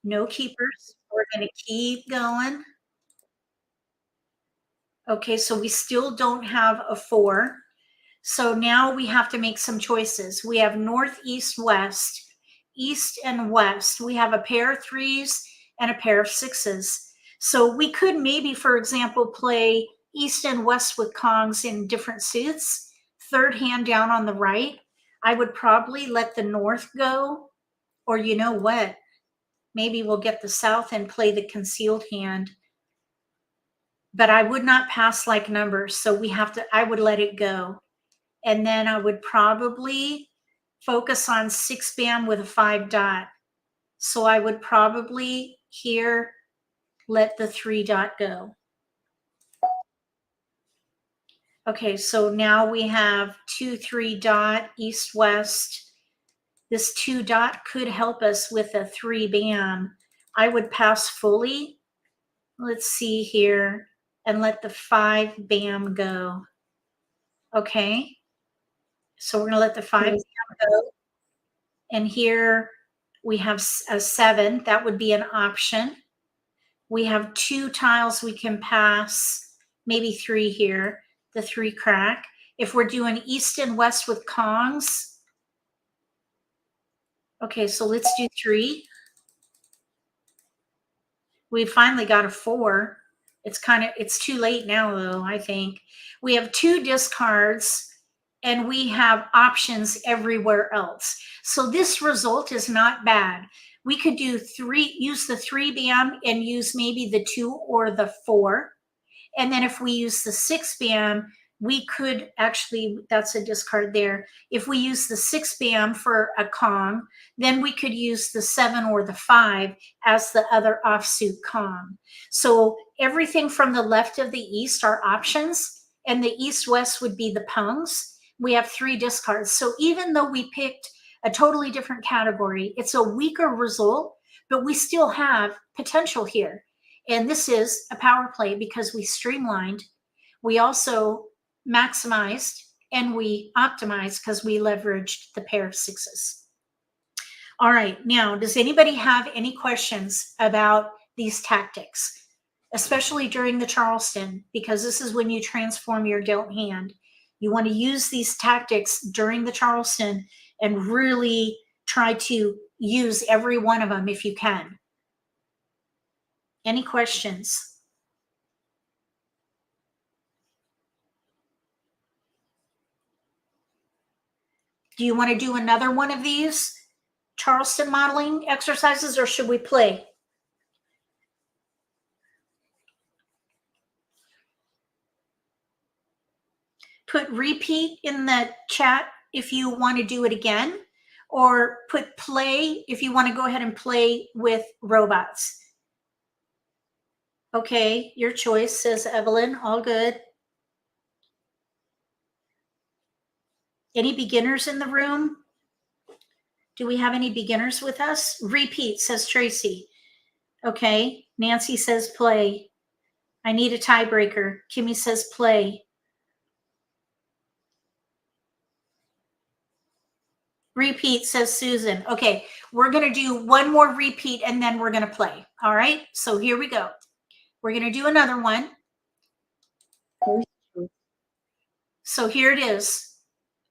No keepers. We're going to keep going. Okay, so we still don't have a 4. So now we have to make some choices. We have north, east, west, east and west. We have a pair of 3s and a pair of 6s. So we could maybe, for example, play east and west with Kongs in different suits. Third hand down on the right. I would probably let the north go, or you know what? Maybe we'll get the south and play the concealed hand. But I would not pass like numbers. So we have to, I would let it go. And then I would probably focus on 6 bam with a 5 dot. So I would probably here let the 3 dot go. Okay, so now we have 2, 3 dot, east, west. This 2 dot could help us with a 3 bam. I would pass fully. Let's see here and let the 5 bam go. Okay. So we're going to let the 5 bam go. And here we have a 7. That would be an option. We have 2 tiles we can pass, maybe 3 here, the 3 crack. If we're doing east and west with Kongs, okay, so let's do 3. We finally got a 4. It's too late now though, I think. We have 2 discards and we have options everywhere else. So this result is not bad. We could do 3, use the 3 bam and use maybe the 2 or the 4. And then if we use the 6 bam, we could actually, that's a discard there. If we use the 6 bam for a Kong, then we could use the 7 or the 5 as the other offsuit Kong. So everything from the left of the east are options, and the east-west would be the pungs. We have 3 discards. So even though we picked a totally different category, it's a weaker result, but we still have potential here. And this is a power play because we streamlined. We also maximized and we optimized because we leveraged the pair of 6s. All right, now, does anybody have any questions about these tactics, especially during the Charleston, because this is when you transform your dealt hand. You want to use these tactics during the Charleston and really try to use every one of them if you can. Any questions? Do you want to do another one of these Charleston modeling exercises, or should we play? Put repeat in the chat if you want to do it again, or put play if you want to go ahead and play with robots. Okay, your choice, says Evelyn. All good. Any beginners in the room? Do we have any beginners with us? Repeat, says Tracy. Okay, Nancy says play. I need a tiebreaker. Kimmy says play. Repeat, says Susan. Okay, we're going to do one more repeat and then we're going to play. All right, so here we go. We're going to do another one. So here it is.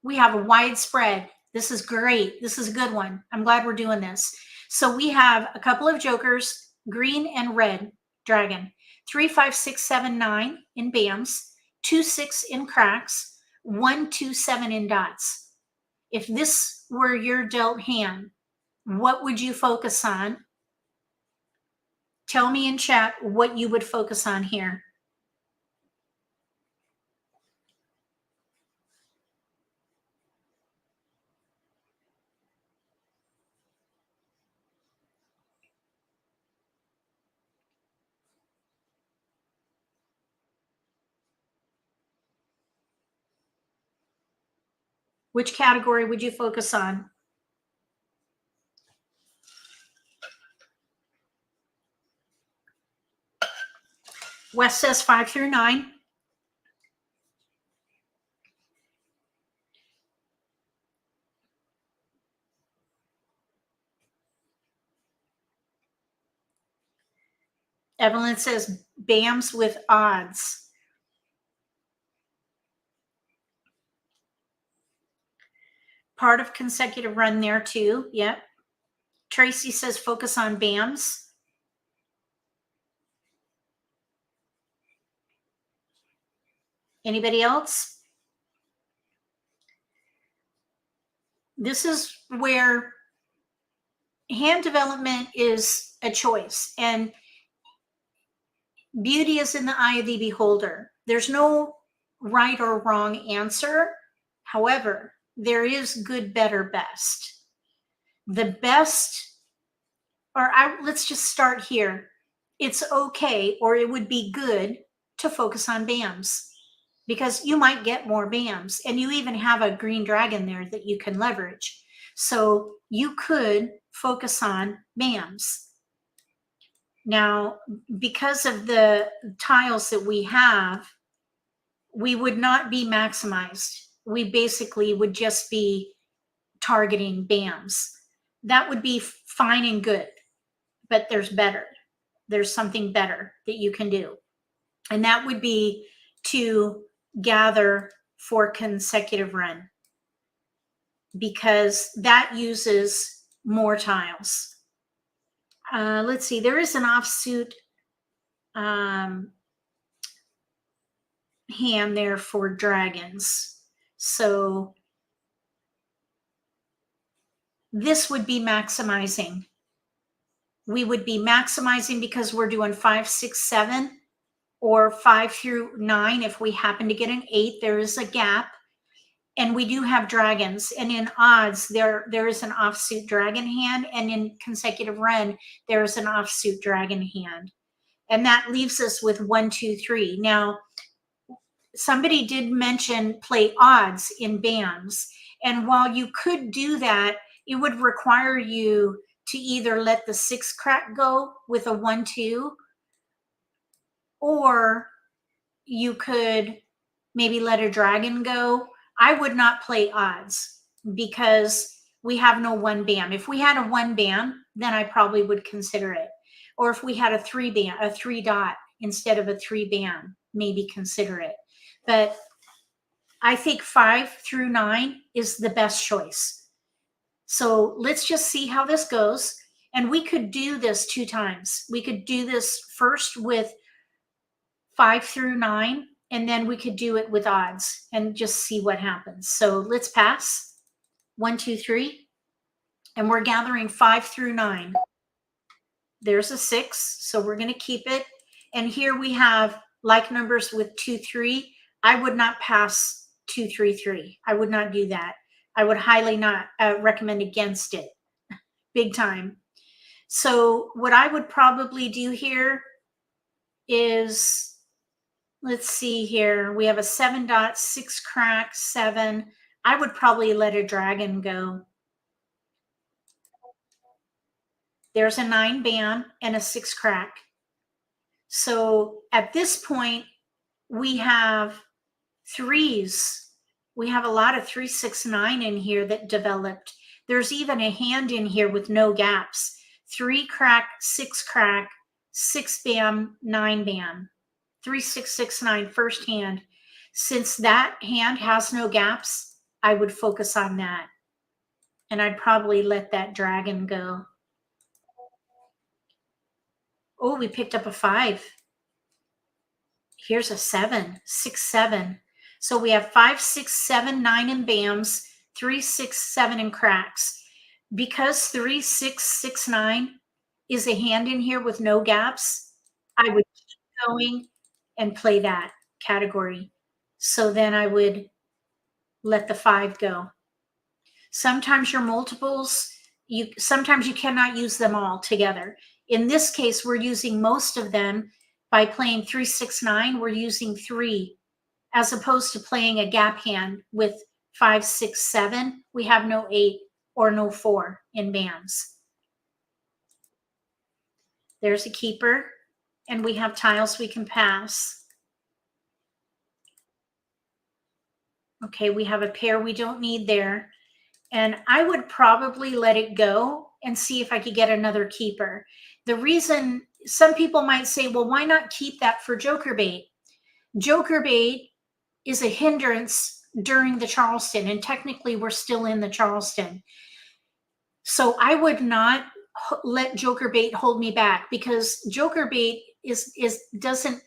We have a wide spread. This is great. This is a good one. I'm glad we're doing this. So we have a couple of jokers, green and red dragon, 3, 5, 6, 7, 9 in bams, 2, 6 in cracks, 1, 2, 7 in dots. If this were your dealt hand, what would you focus on? Tell me in chat what you would focus on here. Which category would you focus on? Wes says 5 through 9. Evelyn says BAMs with odds. Part of consecutive run there too. Yep. Tracy says focus on BAMs. Anybody else? This is where hand development is a choice, and beauty is in the eye of the beholder. There's no right or wrong answer. However, there is good, better, best. The best, let's just start here. It's okay, or it would be good to focus on BAMs, because you might get more BAMs, and you even have a green dragon there that you can leverage. So you could focus on BAMs. Now, because of the tiles that we have, we would not be maximized. We basically would just be targeting BAMs. That would be fine and good, but there's better. There's something better that you can do. And that would be to gather for consecutive run, because that uses more tiles. Let's see, there is an offsuit hand there for dragons. So this would be maximizing. We would be maximizing because we're doing 5, 6, 7, or 5 through 9. If we happen to get an 8, there is a gap. And we do have dragons, and in odds, there is an offsuit dragon hand, and in consecutive run, there is an offsuit dragon hand. And that leaves us with 1, 2, 3. Now, somebody did mention play odds in BAMs. And while you could do that, it would require you to either let the 6 crack go with a 1, 2, or you could maybe let a dragon go. I would not play odds because we have no 1 BAM. If we had a 1 BAM, then I probably would consider it. Or if we had a 3 BAM, a 3 dot instead of a 3 BAM, maybe consider it. But I think 5 through 9 is the best choice. So let's just see how this goes. And we could do this 2 times. We could do this first with 5 through 9, and then we could do it with odds and just see what happens. So let's pass. 1, 2, 3. And we're gathering 5 through 9. There's a 6, so we're going to keep it. And here we have like numbers with 2, 3. I would not pass 2, 3, 3. I would not do that. I would highly not recommend against it. Big time. So what I would probably do here is, let's see here. We have a 7 dot, 6 crack, 7. I would probably let a dragon go. There's a 9 BAM and a 6 crack. So at this point, we have 3s. We have a lot of 3, 6, 9 in here that developed. There's even a hand in here with no gaps. 3 crack, 6 crack, 6 BAM, 9 BAM. 3, 6, 6, 9 first hand. Since that hand has no gaps, I would focus on that. And I'd probably let that dragon go. Oh, we picked up a 5. Here's a 7, 6, 7. So we have 5, 6, 7, 9 in BAMs, 3, 6, 7 in cracks. Because 3, 6, 6, 9 is a hand in here with no gaps, I would keep going and play that category. So then I would let the 5 go. Sometimes your multiples, sometimes you cannot use them all together. In this case, we're using most of them by playing 3, 6, 9. We're using 3 as opposed to playing a gap hand with 5, 6, 7. We have no 8 or no 4 in BAMs. There's a keeper, and we have tiles we can pass. Okay, we have a pair we don't need there. And I would probably let it go and see if I could get another keeper. The reason, some people might say, well, why not keep that for joker bait? Joker bait is a hindrance during the Charleston, and technically we're still in the Charleston. So I would not let joker bait hold me back, because joker bait doesn't,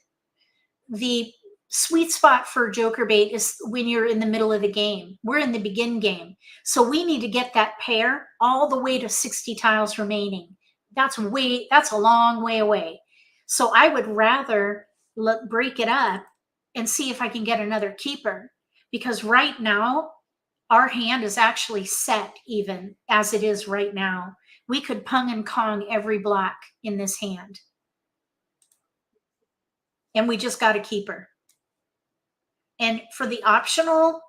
the sweet spot for joker bait is when you're in the middle of the game. We're in the begin game. So we need to get that pair all the way to 60 tiles remaining. That's a long way away. So I would rather break it up and see if I can get another keeper, because right now our hand is actually set even as it is right now. We could pung and kong every block in this hand. And we just got a keeper. And for the optional,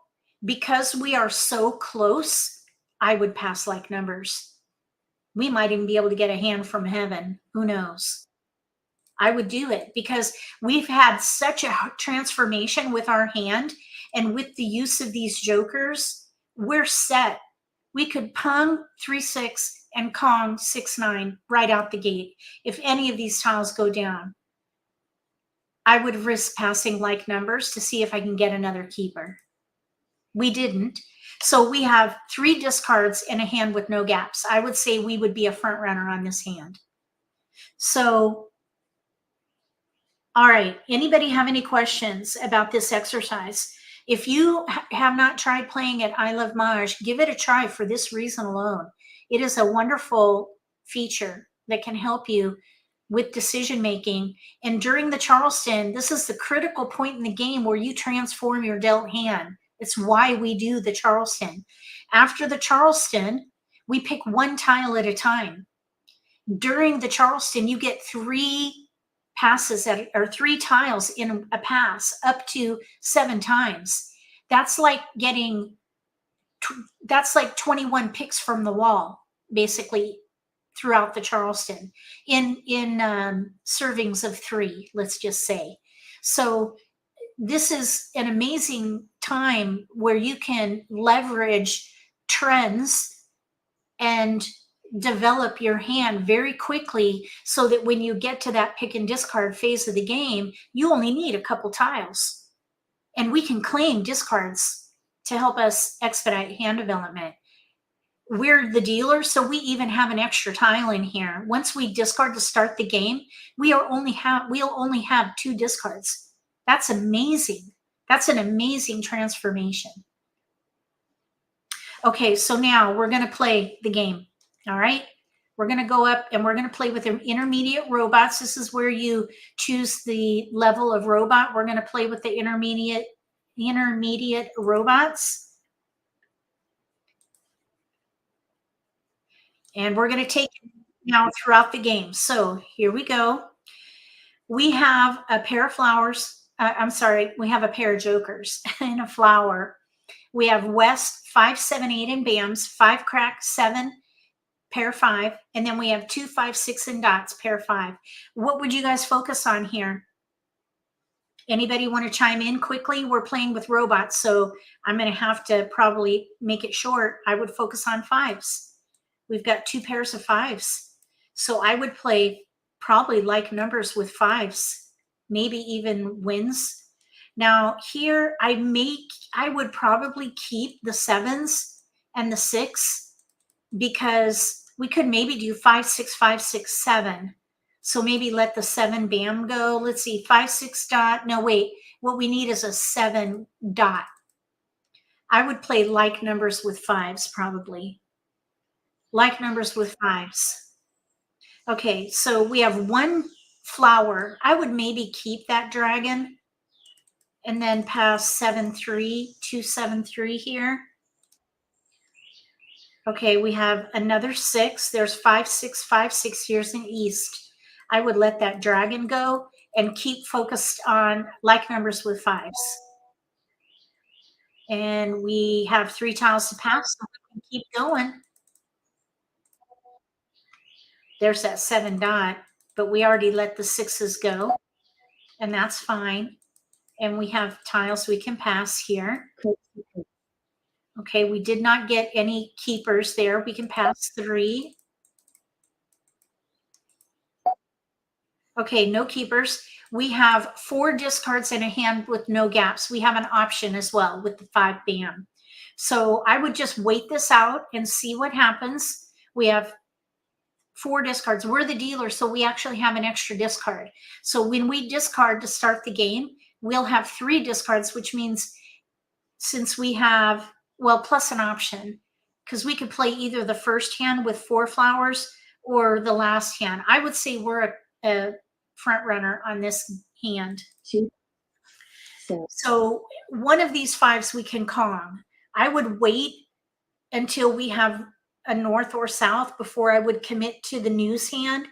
because we are so close, I would pass like numbers. We might even be able to get a hand from heaven. Who knows? I would do it because we've had such a transformation with our hand, and with the use of these jokers, we're set. We could pung 3, 6 and kong 6, 9 right out the gate. If any of these tiles go down, I would risk passing like numbers to see if I can get another keeper. We didn't. So we have 3 discards in a hand with no gaps. I would say we would be a front runner on this hand. So, all right. Anybody have any questions about this exercise? If you have not tried playing at I Love Maj, give it a try for this reason alone. It is a wonderful feature that can help you with decision making. And during the Charleston, this is the critical point in the game where you transform your dealt hand. It's why we do the Charleston. After the Charleston, we pick 1 tile at a time. During the Charleston, you get 3 passes or 3 tiles in a pass up to 7 times. That's like 21 picks from the wall, basically, throughout the Charleston in servings of 3, let's just say. So this is an amazing time where you can leverage trends and develop your hand very quickly, so that when you get to that pick and discard phase of the game, you only need a couple tiles, and we can claim discards to help us expedite hand development. We're the dealer, so we even have an extra tile in here. Once we discard to start the game, we'll only have 2 discards. That's amazing. That's an amazing transformation. Okay, so now we're going to play the game. All right, we're going to go up and we're going to play with the intermediate robots. This is where you choose the level of robot. We're going to play with the intermediate robots. And we're going to take it now throughout the game. So here we go. We have a pair of flowers. We have a pair of jokers and a flower. We have West 5, 7, 8 in BAMs, 5 crack, 7, pair 5. And then we have 2, 5, 6 in dots, pair 5. What would you guys focus on here? Anybody want to chime in quickly? We're playing with robots, so I'm going to have to probably make it short. I would focus on 5s. We've got 2 pairs of 5s. So I would play probably like numbers with 5s, maybe even wins. Now here I would probably keep the 7s and the 6, because we could maybe do 5, 6, 5, 6, 7. So maybe let the 7 BAM go. Let's see, 5, 6 dot. No, wait. What we need is a 7 dot. I would play like numbers with fives, probably. Like numbers with fives. Okay, so we have one flower. I would maybe keep that dragon and then pass 7-3, 2-7-3 here. Okay, we have another 6. There's 5-6, 5-6 here's an east. I would let that dragon go and keep focused on like numbers with fives. And we have 3 tiles to pass, so we can keep going. There's that 7 dot, but we already let the 6s go, and that's fine. And we have tiles we can pass here. Okay, we did not get any keepers there. We can pass 3. Okay, no keepers. We have 4 discards in a hand with no gaps. We have an option as well with the 5 bam. So I would just wait this out and see what happens. We have 4 discards. We're the dealer, so we actually have an extra discard. So when we discard to start the game, we'll have 3 discards, which means since we have, well, plus an option, because we could play either the first hand with 4 flowers or the last hand. I would say we're a front runner on this hand. So one of these 5s we can Kong. I would wait until we have a north or south before I would commit to the news hand,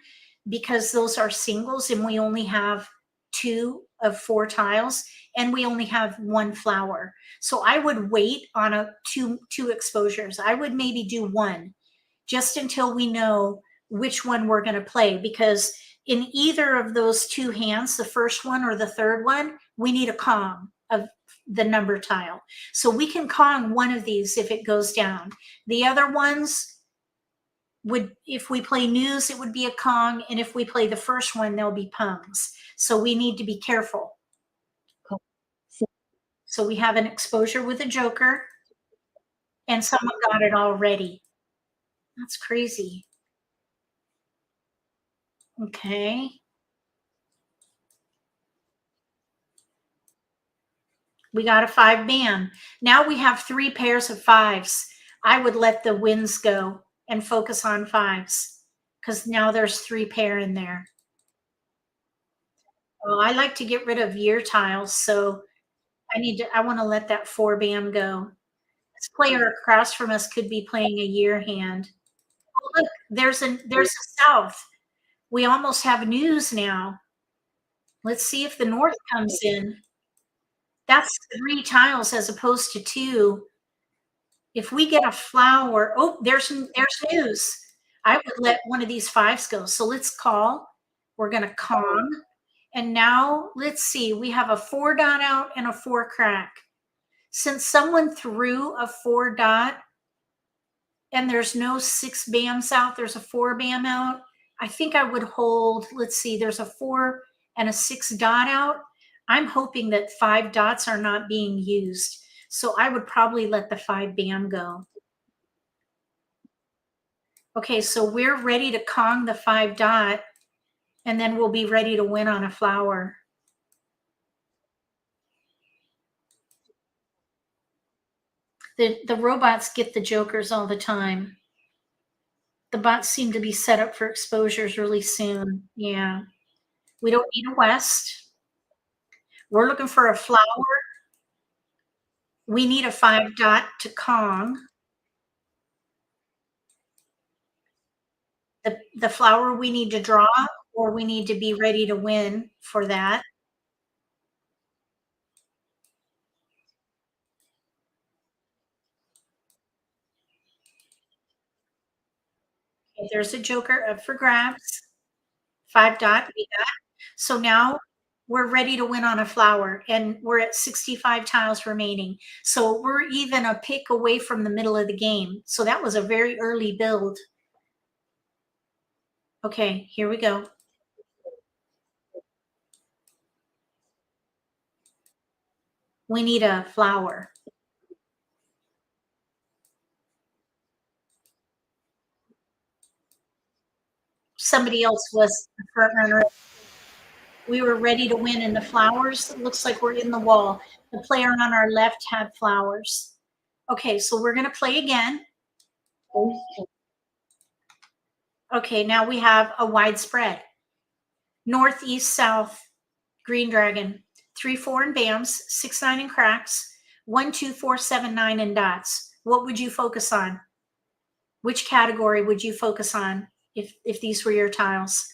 because those are singles and we only have 2 of 4 tiles and we only have 1 flower. So I would wait on a two exposures. I would maybe do 1 just until we know which one we're going to play, because in either of those 2 hands, the first one or the third one, we need a Kong of the number tile. So we can Kong one of these if it goes down. The other ones would, if we play news, it would be a Kong. And if we play the first one, they'll be pungs. So we need to be careful. So we have an exposure with a joker and someone got it already. That's crazy. Okay. We got a 5 bam. Now we have 3 pairs of 5s. I would let the wins go and focus on 5s because now there's 3 pair in there. Oh, I like to get rid of year tiles, so I want to let that 4 bam go. This player across from us could be playing a year hand. Oh, look, there's a south. We almost have news now. Let's see if the north comes in. That's 3 tiles as opposed to 2. If we get a flower, oh, there's news. I would let one of these 5s go. So let's call. We're going to Kong. And now let's see. We have a 4 dot out and a 4 crack. Since someone threw a 4 dot and there's no 6 bams out, there's a 4 bam out, I think I would hold. Let's see. There's a 4 and a 6 dot out. I'm hoping that 5 dots are not being used. So I would probably let the 5 bam go. Okay, so we're ready to Kong the 5 dot, and then we'll be ready to win on a flower. The robots get the jokers all the time. The bots seem to be set up for exposures really soon. Yeah. We don't need a west. We're looking for a flower. We need a 5 dot to Kong. The flower we need to draw, or we need to be ready to win for that. Okay, there's a joker up for grabs. 5 dot, we got. So now we're ready to win on a flower, and we're at 65 tiles remaining. So we're even a pick away from the middle of the game. So that was a very early build. Okay, here we go. We need a flower. Somebody else was the front runner. We were ready to win in the flowers. It looks like we're in the wall. The player on our left had flowers. Okay, so we're going to play again. Okay, now we have a wide spread. North, east, south, green dragon. 3, 4 in bams, 6, 9 in cracks, 1, 2, 4, 7, 9 in dots. What would you focus on? Which category would you focus on if these were your tiles?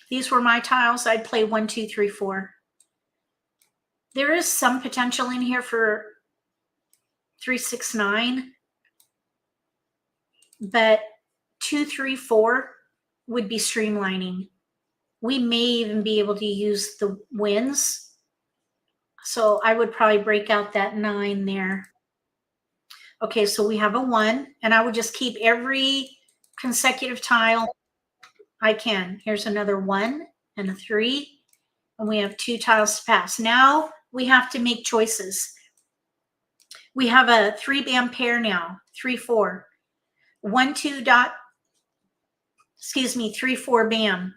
These were my tiles. I'd play 1, 2, 3, 4. There is some potential in here for 3, 6, 9, but 2, 3, 4 would be streamlining. We may even be able to use the wins. So I would probably break out that 9 there. Okay, so we have a 1, and I would just keep every consecutive tile I can. Here's another 1 and a 3, and we have 2 tiles to pass. Now we have to make choices. We have a 3 bam pair now, 3, 4. 1, 2 dot, 3, 4 bam.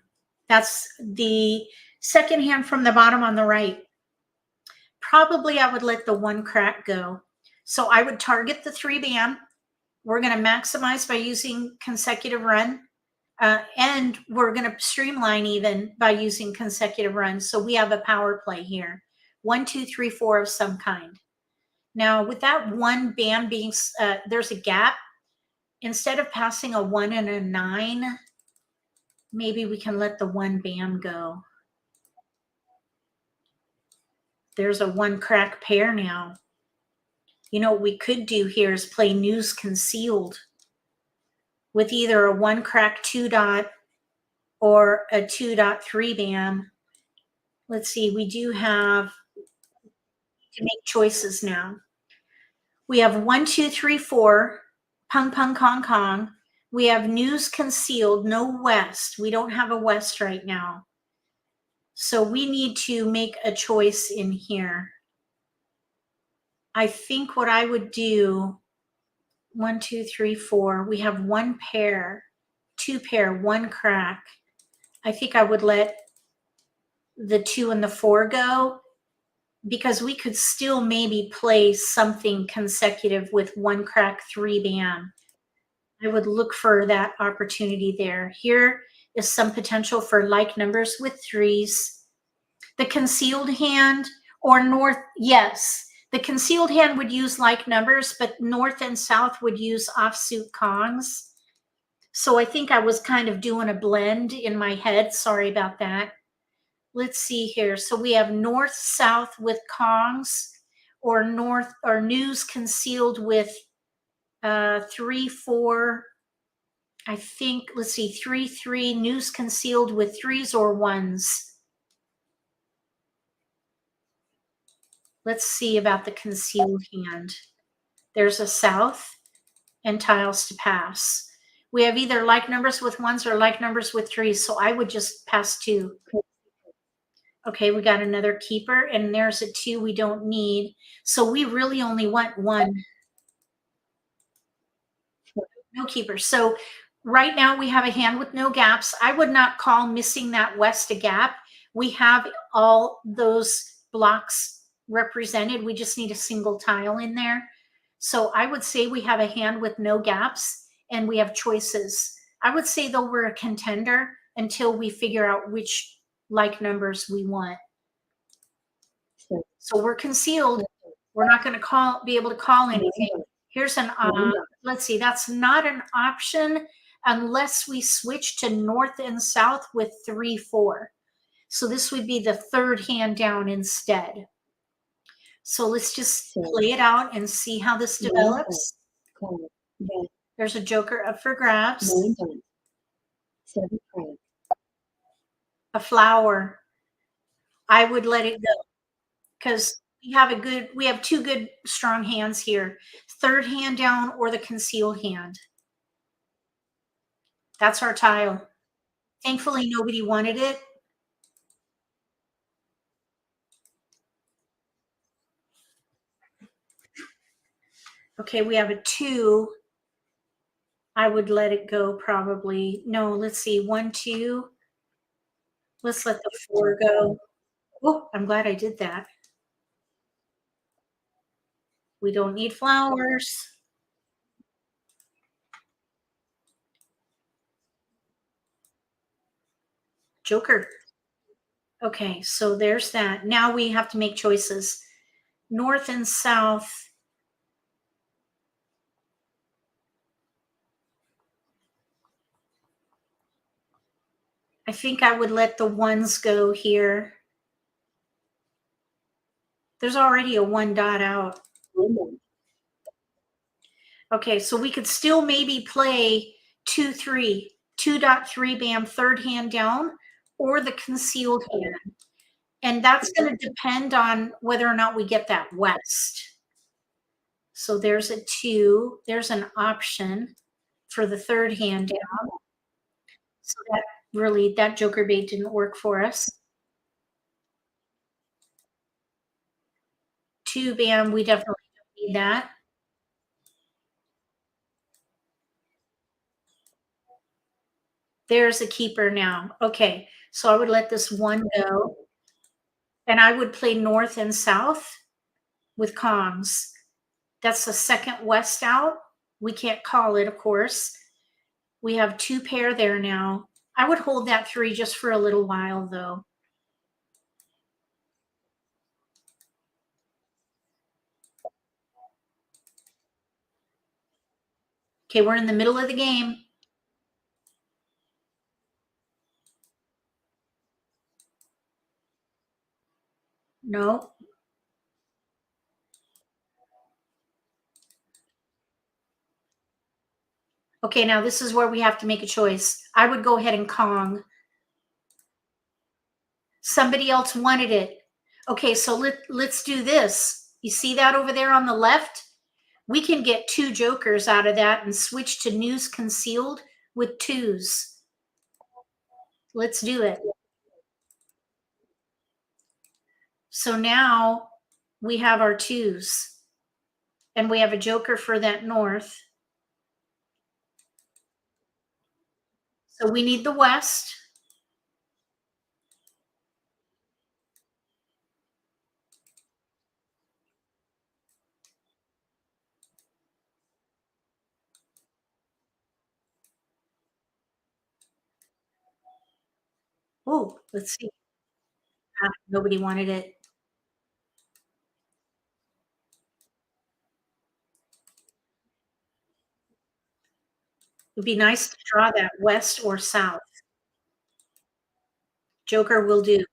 That's the second hand from the bottom on the right. Probably I would let the 1 crack go. So I would target the 3 bam. We're going to maximize by using consecutive run. And we're going to streamline even by using consecutive runs. So we have a power play here. 1, 2, 3, 4 of some kind. Now with that 1 bam being, there's a gap. Instead of passing a 1 and a 9, maybe we can let the 1 bam go. There's a 1 crack pair now. You know what we could do here is play news concealed with either a 1 crack 2 dot or a 2 dot 3 bam. Let's see, we do have to make choices now. We have 1, 2, 3, 4, pung, pung, kong, kong. We have news concealed, no west. We don't have a west right now. So we need to make a choice in here. I think what I would do, 1, 2, 3, 4, we have 1 pair, 2 pair, 1 crack. I think I would let the 2 and the 4 go, because we could still maybe play something consecutive with 1 crack 3 bam. I would look for that opportunity there. Here is some potential for like numbers with 3s. The concealed hand or north, yes. The concealed hand would use like numbers, but north and south would use offsuit kongs. So I think I was kind of doing a blend in my head. Sorry about that. Let's see here. So we have north, south with kongs, or north or news concealed with 3, 4. I think, let's see, 3, 3, news concealed with 3s or 1s. Let's see about the concealed hand. There's a south and tiles to pass. We have either like numbers with 1s or like numbers with 3s. So I would just pass 2. Okay, we got another keeper, and there's a 2 we don't need. So we really only want 1. No keepers. So right now we have a hand with no gaps. I would not call missing that west a gap. We have all those blocks represented. We just need a single tile in there. So I would say we have a hand with no gaps, and we have choices. I would say though we're a contender until we figure out which like numbers we want. So we're concealed. We're not going to be able to call anything. Here's an, let's see, that's not an option unless we switch to north and south with 3, 4. So this would be the third hand down instead. So let's just play it out and see how this develops. There's a joker up for grabs. A flower. I would let it go because we have 2 good strong hands here. Third hand down or the concealed hand. That's our tile. Thankfully, nobody wanted it. Okay, we have a 2. I would let it go probably. No, let's see. 1, 2. Let's let the 4 go. Oh, I'm glad I did that. We don't need flowers. Joker. Okay, so there's that. Now we have to make choices. North and south. I think I would let the 1s go here. There's already a 1 dot out. Okay, so we could still maybe play 2, 3, 2.3 bam, third hand down, or the concealed hand. And that's going to depend on whether or not we get that west. So there's a 2. There's an option for the third hand down. So that joker bait didn't work for us. 2 bam, we definitely don't need that. There's a keeper now. Okay, so I would let this 1 go. And I would play north and south with Kongs. That's the second west out. We can't call it, of course. We have 2 pair there now. I would hold that 3 just for a little while, though. Okay, we're in the middle of the game. No. Okay, now this is where we have to make a choice. I would go ahead and Kong. Somebody else wanted it. Okay, so let's do this. You see that over there on the left? We can get 2 jokers out of that and switch to news concealed with 2s. Let's do it. So now we have our 2s and we have a joker for that north. So we need the west. Oh, let's see. Nobody wanted it. It'd be nice to draw that west or south. Joker will do.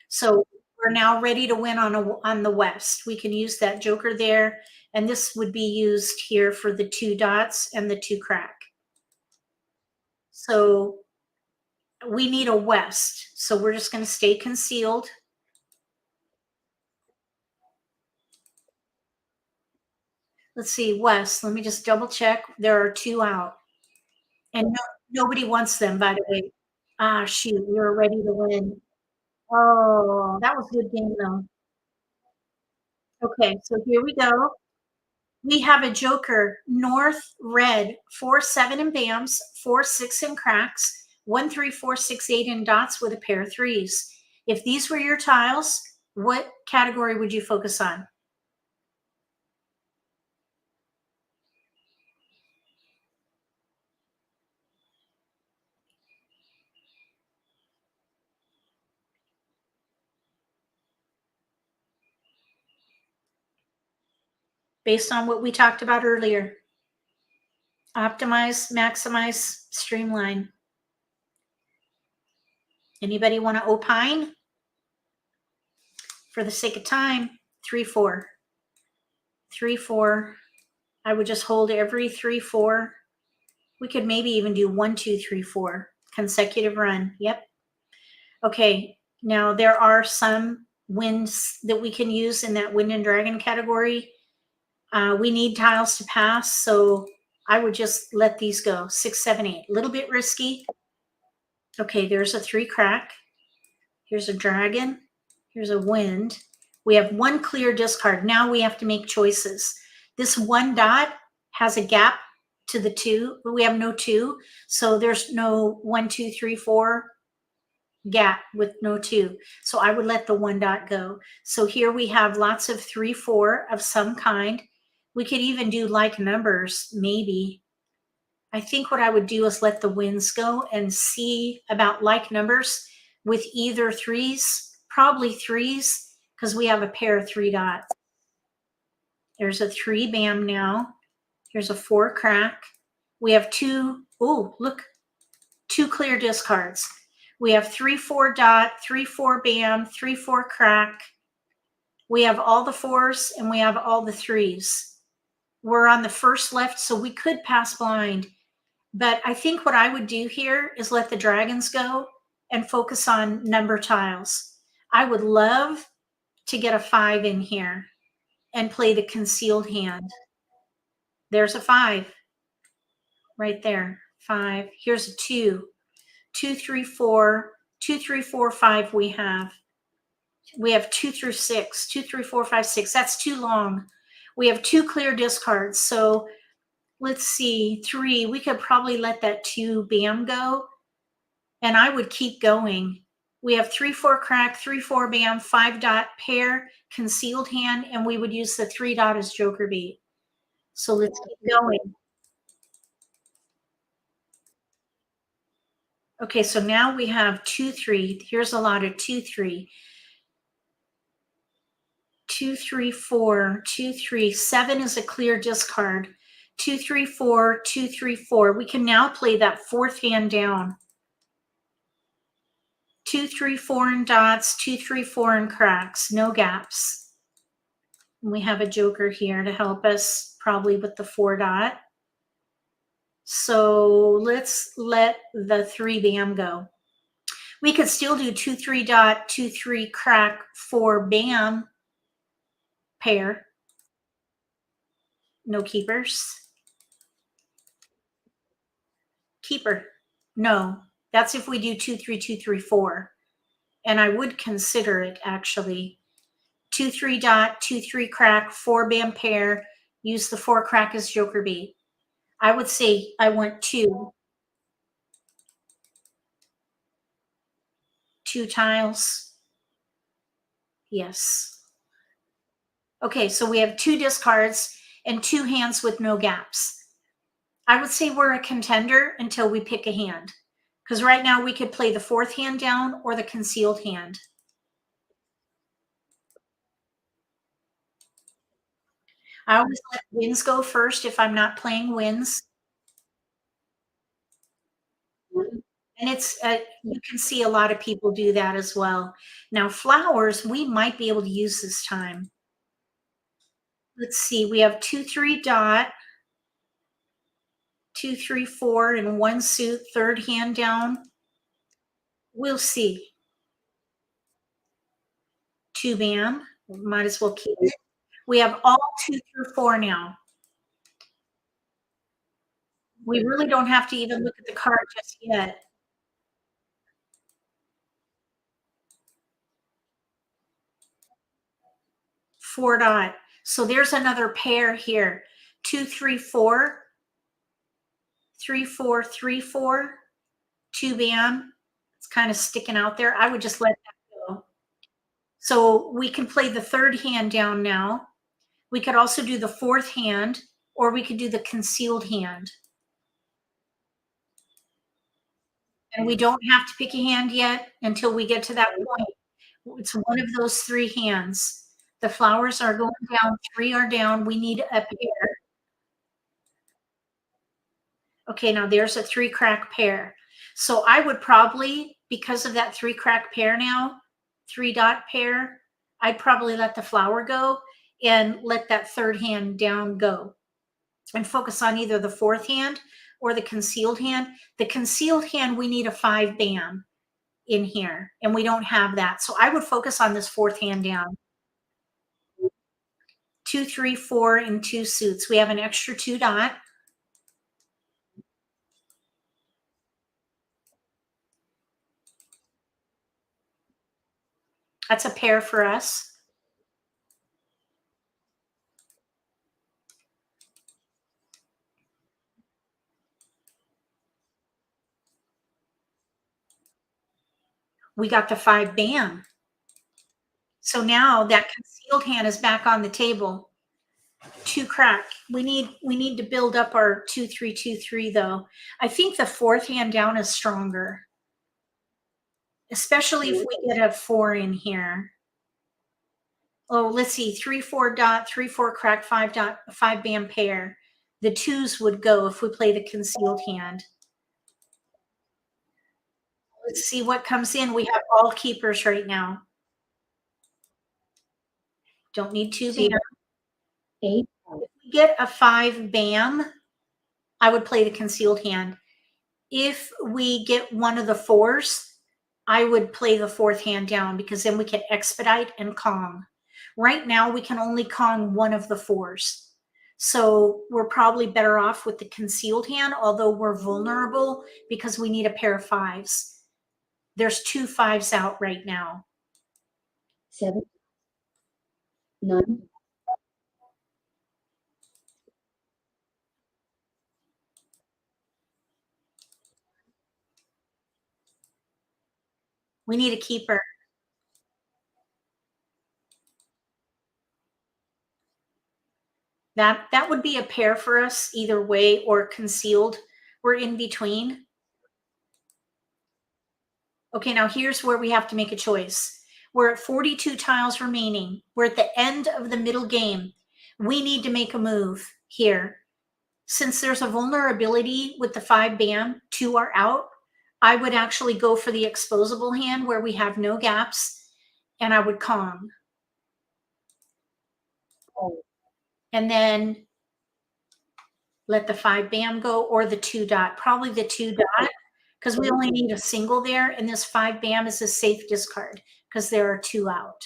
So we're now ready to win on the west. We can use that joker there, and this would be used here for the 2 dots and the 2 crack. So we need a west. So we're just going to stay concealed. Let's see, west. Let me just double check. There are 2 out. And nobody wants them, by the way. Ah, shoot, we were ready to win. Oh, that was a good game, though. Okay, so here we go. We have a joker, north, red, 4, 7 in bams, 4, 6 in cracks, 1, 3, 4, 6, 8 in dots with a pair of 3s. If these were your tiles, what category would you focus on? Based on what we talked about earlier. Optimize, maximize, streamline. Anybody want to opine? For the sake of time, 3, 4. 3, 4. I would just hold every 3, 4. We could maybe even do 1, 2, 3, 4. Consecutive run. Yep. Okay. Now there are some winds that we can use in that wind and dragon category. We need tiles to pass, so I would just let these go. 6, 7, 8. A little bit risky. Okay, there's a 3 crack. Here's a dragon. Here's a wind. We have 1 clear discard. Now we have to make choices. This one dot has a gap to the two, but we have no two. So there's no 1, 2, 3, 4 gap with no two. So I would let the one dot go. So here we have lots of 3, 4 of some kind. We could even do like numbers, maybe. I think what I would do is let the winds go and see about like numbers with either threes, probably threes, because we have a pair of 3 dots. There's a 3 bam now. Here's a 4 crack. We have 2, oh, look, 2 clear discards. We have 3, 4 dot, 3, 4 bam, 3, 4 crack. We have all the 4s and we have all the 3s. We're on the first left, so we could pass blind. But I think what I would do here is let the dragons go and focus on number tiles. I would love to get a 5 in here and play the concealed hand. There's a 5 right there. 5. Here's a 2. 2, 3, 4. 2, 3, 4, 5 we have. We have 2 through 6. 2, 3, 4, 5, 6. That's too long. We have 2 clear discards. So let's see, 3. We could probably let that 2 bam go. And I would keep going. We have 3, 4 crack, 3, 4 bam, 5 dot pair, concealed hand, and we would use the 3 dot as joker beat. So let's keep going. Okay, so now we have 2, 3. Here's a lot of 2, 3. 2, 3, 4, 2, 3. 7 is a clear discard. 2, 3, 4, 2, 3, 4. We can now play that 4th hand down. 2, 3, 4 in dots, 2, 3, 4 in cracks, no gaps. And we have a joker here to help us probably with the 4 dot. So let's let the 3 bam go. We could still do 2, 3 dot, 2, 3 crack, 4 bam pair. No keepers. Keeper. No, that's if we do 2, 3, 2, 3, 4. And I would consider it actually. 2, 3 dot, 2, 3 crack, 4 bam pair. Use the 4 crack as joker beat. I would say I want 2 tiles. Yes. Okay, so we have 2 discards and 2 hands with no gaps. I would say we're a contender until we pick a hand. Because right now we could play the 4th hand down or the concealed hand. I always let wins go first if I'm not playing wins. And it's, you can see a lot of people do that as well. Now flowers, we might be able to use this time. Let's see, we have 2, 3 dot, 2, 3, 4 in one suit, 3rd hand down. We'll see. 2 bam, might as well keep it. We have all 2 through 4 now. We really don't have to even look at the card just yet. 4 dot. So there's another pair here. 2, 3, 4, 3, 4, 3, 4, 2 bam. It's kind of sticking out there. I would just let that go. So we can play the 3rd hand down now. We could also do the 4th hand, or we could do the concealed hand. And we don't have to pick a hand yet until we get to that point. It's one of those 3 hands. The flowers are going down, 3 are down. We need a pair. Okay, now there's a 3 crack pair. So I would probably, because of that 3 crack pair now, 3 dot pair, I'd probably let the flower go and let that 3rd hand down go and focus on either the 4th hand or the concealed hand. The concealed hand, we need a 5 bam in here, and we don't have that. So I would focus on this 4th hand down. 2, 3, 4 in 2 suits. We have an extra 2 dot. That's a pair for us. we got the 5 bam. So now that concealed hand is back on the table. 2 crack. We need to build up our 2-3-2-3 though. I think the 4th hand down is stronger, especially if we get a 4 in here. Oh, let's see, 3-4 dot, 3-4 crack, 5 dot, 5 bam pair. The 2s would go if we play the concealed hand. Let's see what comes in. We have all keepers right now. Don't need 2 bam. If we get a 5 bam, I would play the concealed hand. If we get one of the 4s, I would play the 4th hand down because then we can expedite and Kong. Right now, we can only Kong one of the 4s. So we're probably better off with the concealed hand, although we're vulnerable because we need a pair of 5s. There's 2 5s out right now. 7, 9. We need a keeper. That would be a pair for us either way, or concealed. We're in between. Okay, now here's where we have to make a choice. We're at 42 tiles remaining. We're at the end of the middle game. We need to make a move here. Since there's a vulnerability with the 5 bam, 2 are out, I would actually go for the exposable hand where we have no gaps, and I would Kong. And then let the 5 bam go, or the 2 dot, probably the 2 dot, because we only need a single there, and this 5 bam is a safe discard because there are 2 out.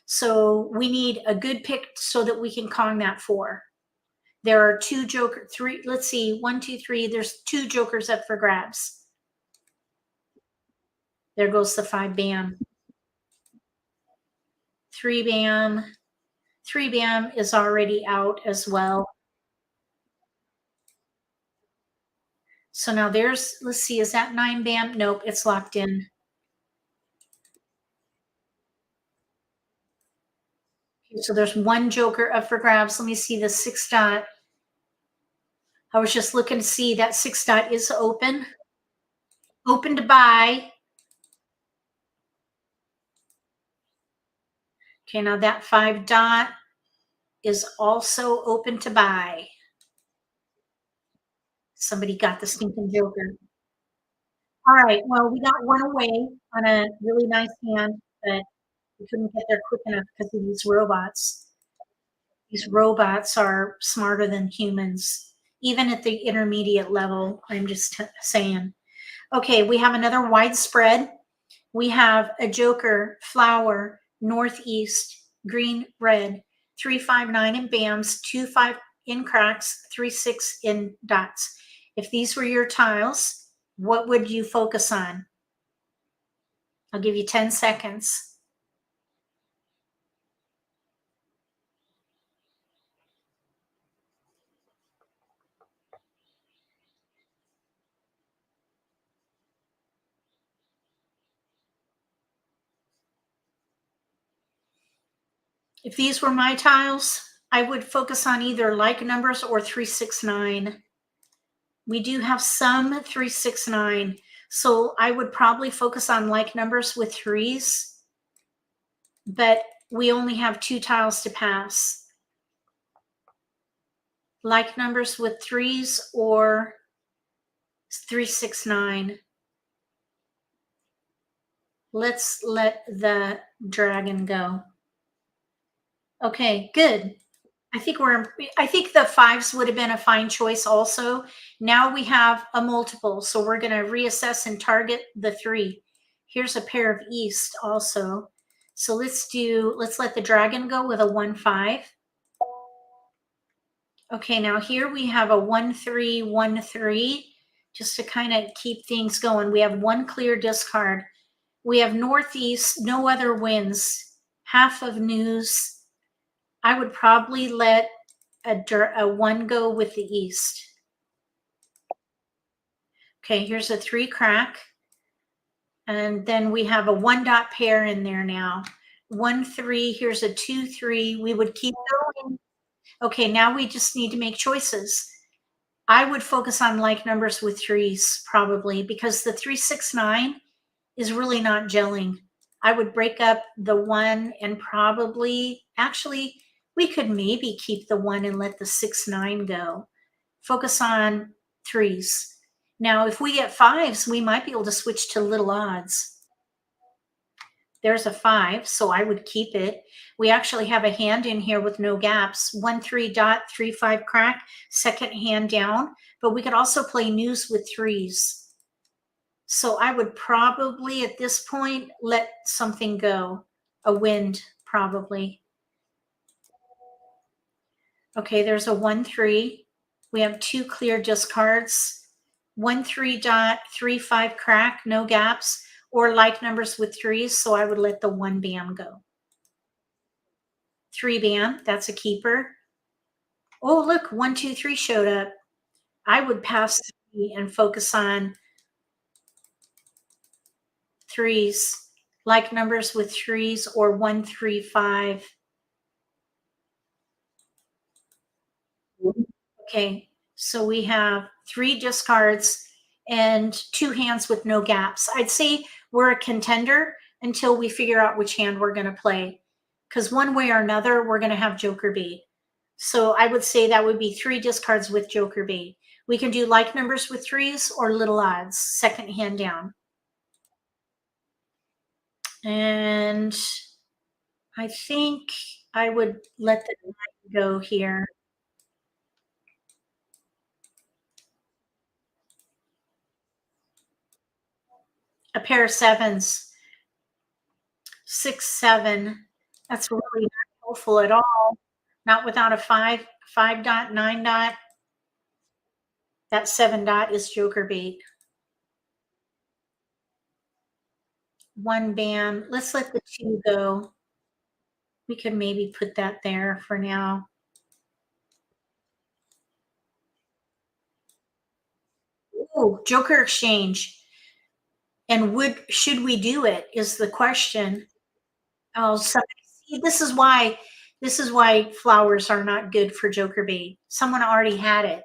So we need a good pick so that we can Kong that 4. There are 2 joker, 3, let's see, 1, 2, 3, there's 2 jokers up for grabs. There goes the 5 bam. 3 bam. 3 bam is already out as well. So now there's, let's see, is that 9 bam? Nope, it's locked in. Okay, so there's 1 joker up for grabs. Let me see the 6 dot. I was just looking to see that 6 dot is open. Open to buy. Okay, now that 5 dot is also open to buy. Somebody got the stinking joker. All right, well, we got 1 away on a really nice hand, but we couldn't get there quick enough because of these robots. These robots are smarter than humans, even at the intermediate level. I'm just saying. Okay, we have another widespread. We have a joker, flower, northeast, green, red, 3, 5, 9 in bams, 2, 5 in cracks, 3, 6 in dots. If these were your tiles, what would you focus on? I'll give you 10 seconds. If these were my tiles, I would focus on either like numbers or 3, 6, 9. We do have some 3, 6, 9. So I would probably focus on like numbers with 3s, but we only have 2 tiles to pass. Like numbers with 3s or 3, 6, 9. Let's let the dragon go. Okay, good. I think the 5s would have been a fine choice also. Now we have a multiple, so we're going to reassess and target the 3. Here's a pair of east also. So let's let the dragon go with a 1, 5. Okay, now here we have a 1, 3, 1, 3, just to kind of keep things going. We have 1 clear discard. We have northeast, no other wins, half of news. I would probably let a 1 go with the east. Okay, here's a 3 crack, And then we have a 1 dot pair in there now. 1, 3, here's a 2, 3. We would keep going. Okay, now we just need to make choices. I would focus on like numbers with threes probably, because the 3, 6, 9 is really not gelling. I would break up the 1 and probably, actually, we could maybe keep the 1 and let the 6, 9 go. Focus on threes. Now, if we get 5s, we might be able to switch to little odds. There's a 5, so I would keep it. We actually have a hand in here with no gaps. 1, 3 dot, 3, 5 crack, second hand down. But we could also play news with threes. So I would probably at this point let something go. A wind, probably. Okay, there's a 1, 3. We have 2 clear discards. 1, 3 dot, 3, 5 crack, no gaps, or like numbers with threes. So I would let the 1 bam go. 3 bam, that's a keeper. Oh, look, 1, 2, 3 showed up. I would pass 3 and focus on threes, like numbers with threes, or 1, 3, 5. Okay, so we have 3 discards and 2 hands with no gaps. I'd say we're a contender until we figure out which hand we're going to play, because one way or another, we're going to have joker bait. So I would say that would be 3 discards with joker bait. We can do like numbers with threes or little odds, second hand down. And I think I would let the 9 go here. A pair of 7s, 6, 7. That's really not helpful at all. Not without a 5, 5 dot, 9 dot. That 7 dot is joker bait. 1 bam. Let's let the 2 go. We could maybe put that there for now. Oh, joker exchange. And should we do it is the question. Oh, somebody, see, this is why flowers are not good for joker bait. Someone already had it.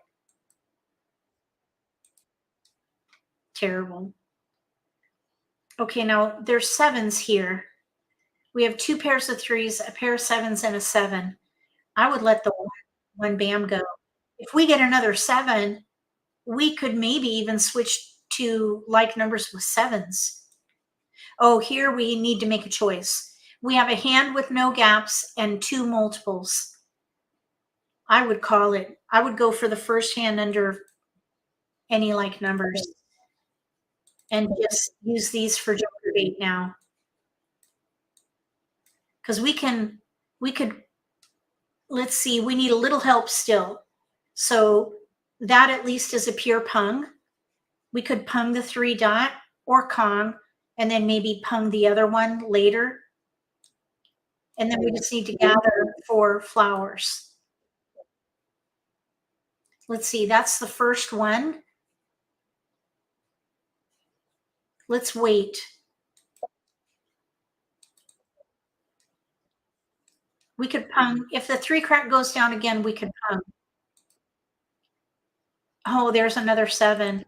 Terrible. Okay, now there's 7s here. We have 2 pairs of 3s, a pair of 7s, and a 7. I would let the 1 bam go. If we get another 7, we could maybe even switch to like numbers with 7s. Oh, here we need to make a choice. We have a hand with no gaps and 2 multiples. I would call it. I would go for the first hand under any like numbers and just use these for joker bait now. Because we could, let's see, we need a little help still. So that at least is a pure pung. We could pung the 3 dot or Kong, and then maybe pung the other one later. And then we just need to gather for flowers. Let's see, that's the first one. Let's wait. We could pung. If the 3 crack goes down again, we could pung. Oh, there's another 7.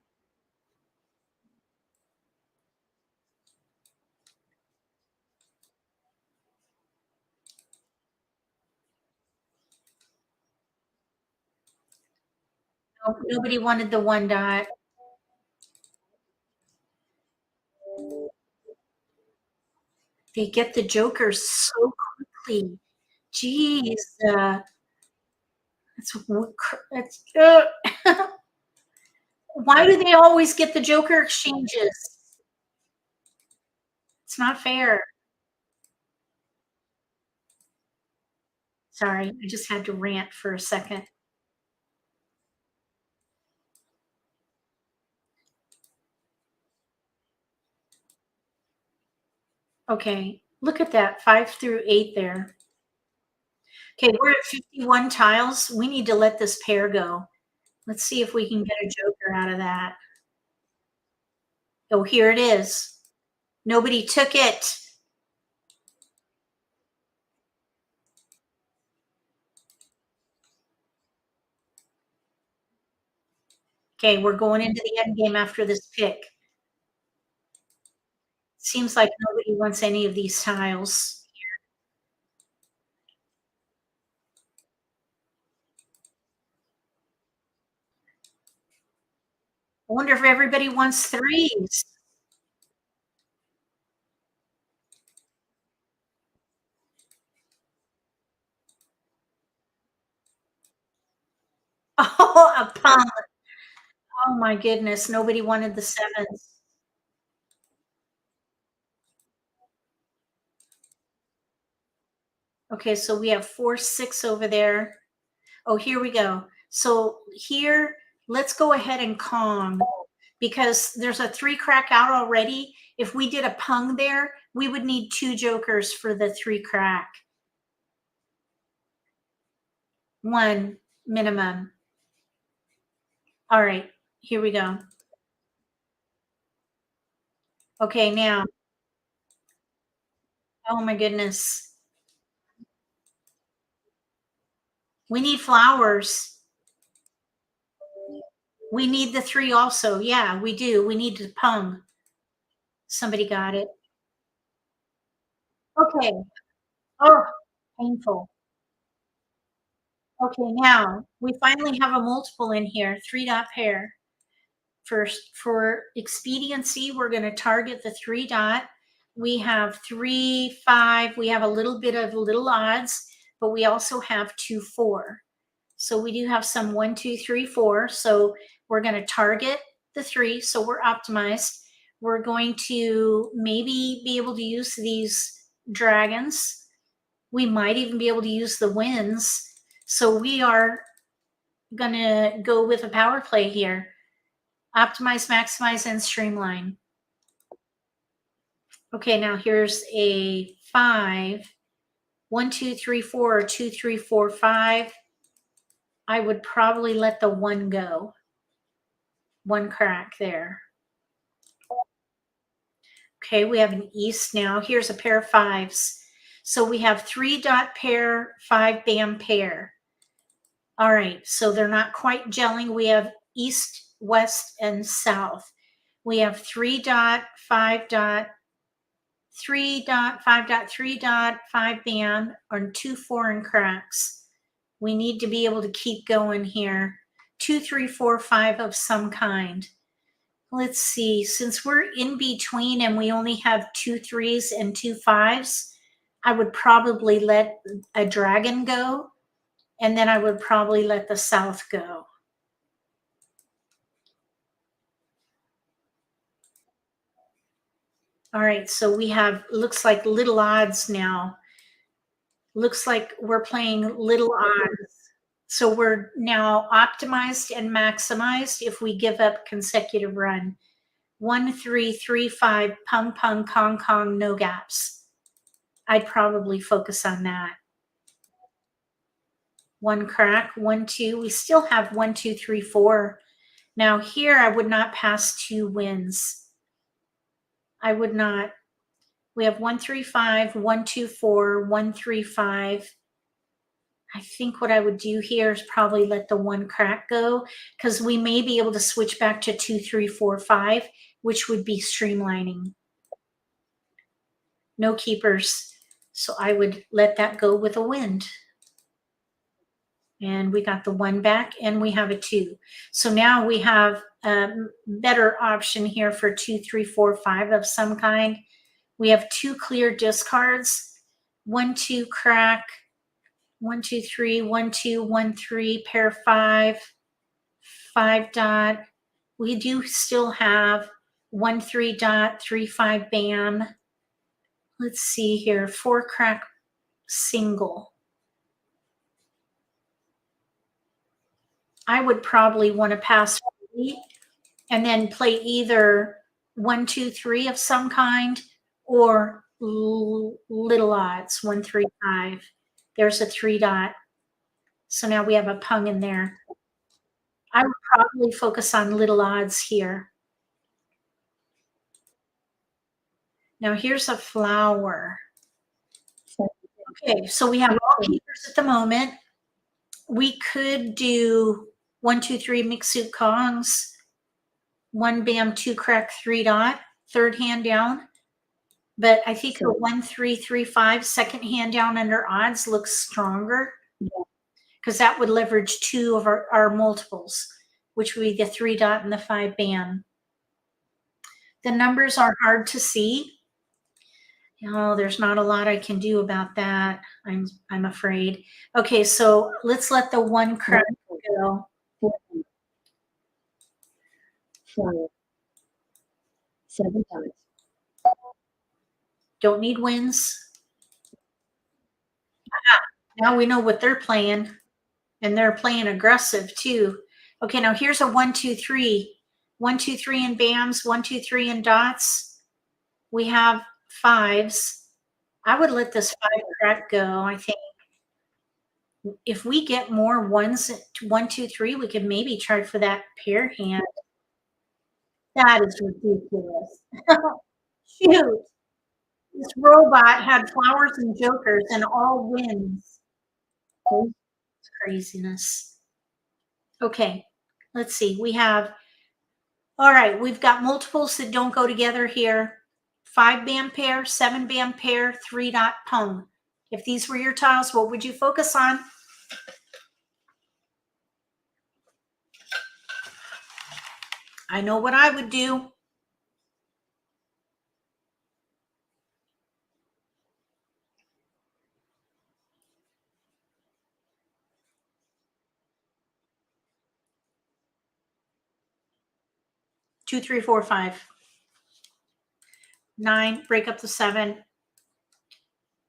Oh, nobody wanted the 1 dot. They get the jokers so quickly. Jeez. It's why do they always get the joker exchanges? It's not fair. Sorry, I just had to rant for a second. Okay, look at that, 5 through 8 there. Okay, we're at 51 tiles. We need to let this pair go. Let's see if we can get a joker out of that. Oh, here it is. Nobody took it. Okay, we're going into the end game after this pick. Seems like nobody wants any of these tiles. I wonder if everybody wants threes. Oh, a punk. Oh my goodness, nobody wanted the sevens. Okay, so we have 4, 6 over there. Oh, here we go. So here, let's go ahead and Kong because there's a 3 crack out already. If we did a pung there, we would need 2 jokers for the 3 crack. 1 minimum. All right, here we go. Okay, now. Oh my goodness. We need flowers. We need the 3 also. Yeah, we do. We need to pung. Somebody got it. Okay. Oh, painful. Okay, now we finally have a multiple in here, 3-dot pair. First, for expediency, we're going to target the 3-dot. We have 3, 5. We have a little bit of little odds, but we also have 2, 4. So we do have some 1, 2, 3, 4. So we're going to target the 3. So we're optimized. We're going to maybe be able to use these dragons. We might even be able to use the winds. So we are going to go with a power play here. Optimize, maximize, and streamline. Okay, now here's a 5. 1, 2, 3, 4, or 2, 3, 4, 5. I would probably let the 1 go. 1 crack there. Okay, we have an east now. Here's a pair of 5s. So we have 3-dot pair, 5 bam pair. All right, so they're not quite gelling. We have east, west, and south. We have 3-dot, 5-dot, 3-dot, 5-dot, 3-dot, 5 bam, or 2 foreign cracks. We need to be able to keep going here. 2, 3, 4, 5 of some kind. Let's see, since we're in between and we only have 2 3s and 2 5s, I would probably let a dragon go, and then I would probably let the south go. All right, so we have, looks like little odds now. Looks like we're playing little odds. So we're now optimized and maximized if we give up consecutive run. 1, 3, 3, 5, pung, pung, kong, kong, no gaps. I'd probably focus on that. 1 crack, 1, 2. We still have 1, 2, 3, 4. Now here I would not pass 2 wins. I would not. We have 1, 3, 5, 1, 2, 4, 1, 3, 5. I think what I would do here is probably let the 1 crack go because we may be able to switch back to 2, 3, 4, 5, which would be streamlining. No keepers. So I would let that go with a wind. And we got the 1 back and we have a 2. So now we have a better option here for 2, 3, 4, 5 of some kind. We have 2 clear discards, 1, 2 crack, 1, 2, 3, 1, 2, 1, 3, pair 5, 5-dot. We do still have 1, 3-dot, 3, 5 bam. Let's see here, 4 crack single. I would probably want to pass 3 and then play either 1, 2, 3 of some kind or little odds, 1, 3, 5. There's a 3-dot. So now we have a pung in there. I would probably focus on little odds here. Now here's a flower. 7, Okay, so we have all keepers at the moment. We could do 1, 2, 3 mixed Kongs, 1 bam, 2 crack, 3 dot, third hand down. But I think the 1, 3, 3, 5 second hand down under odds looks stronger because that would leverage 2 of our multiples, which would be the 3 dot and the 5 bam. The numbers are hard to see. There's not a lot I can do about that. I'm afraid. Okay, so let's let the 1 crack go. 4, 5, 7 times. Don't need wins. Now we know what they're playing, and they're playing aggressive too. Okay, now here's a 1, 2, 3. 1, 2, 3 in bams, 1, 2, 3 in dots. We have 5s. I would let this 5 crack go, I think. If we get more 1s, 1, 2, 3, we could maybe try for that pair hand. That is ridiculous. Shoot. This robot had flowers and jokers and all wins. Oh, craziness. Okay, let's see. All right, we've got multiples that don't go together here. 5 bam pair, 7 bam pair, 3 dot pung. If these were your tiles, what would you focus on? I know what I would do. Two, 3, 4, 5. 9, break up the 7.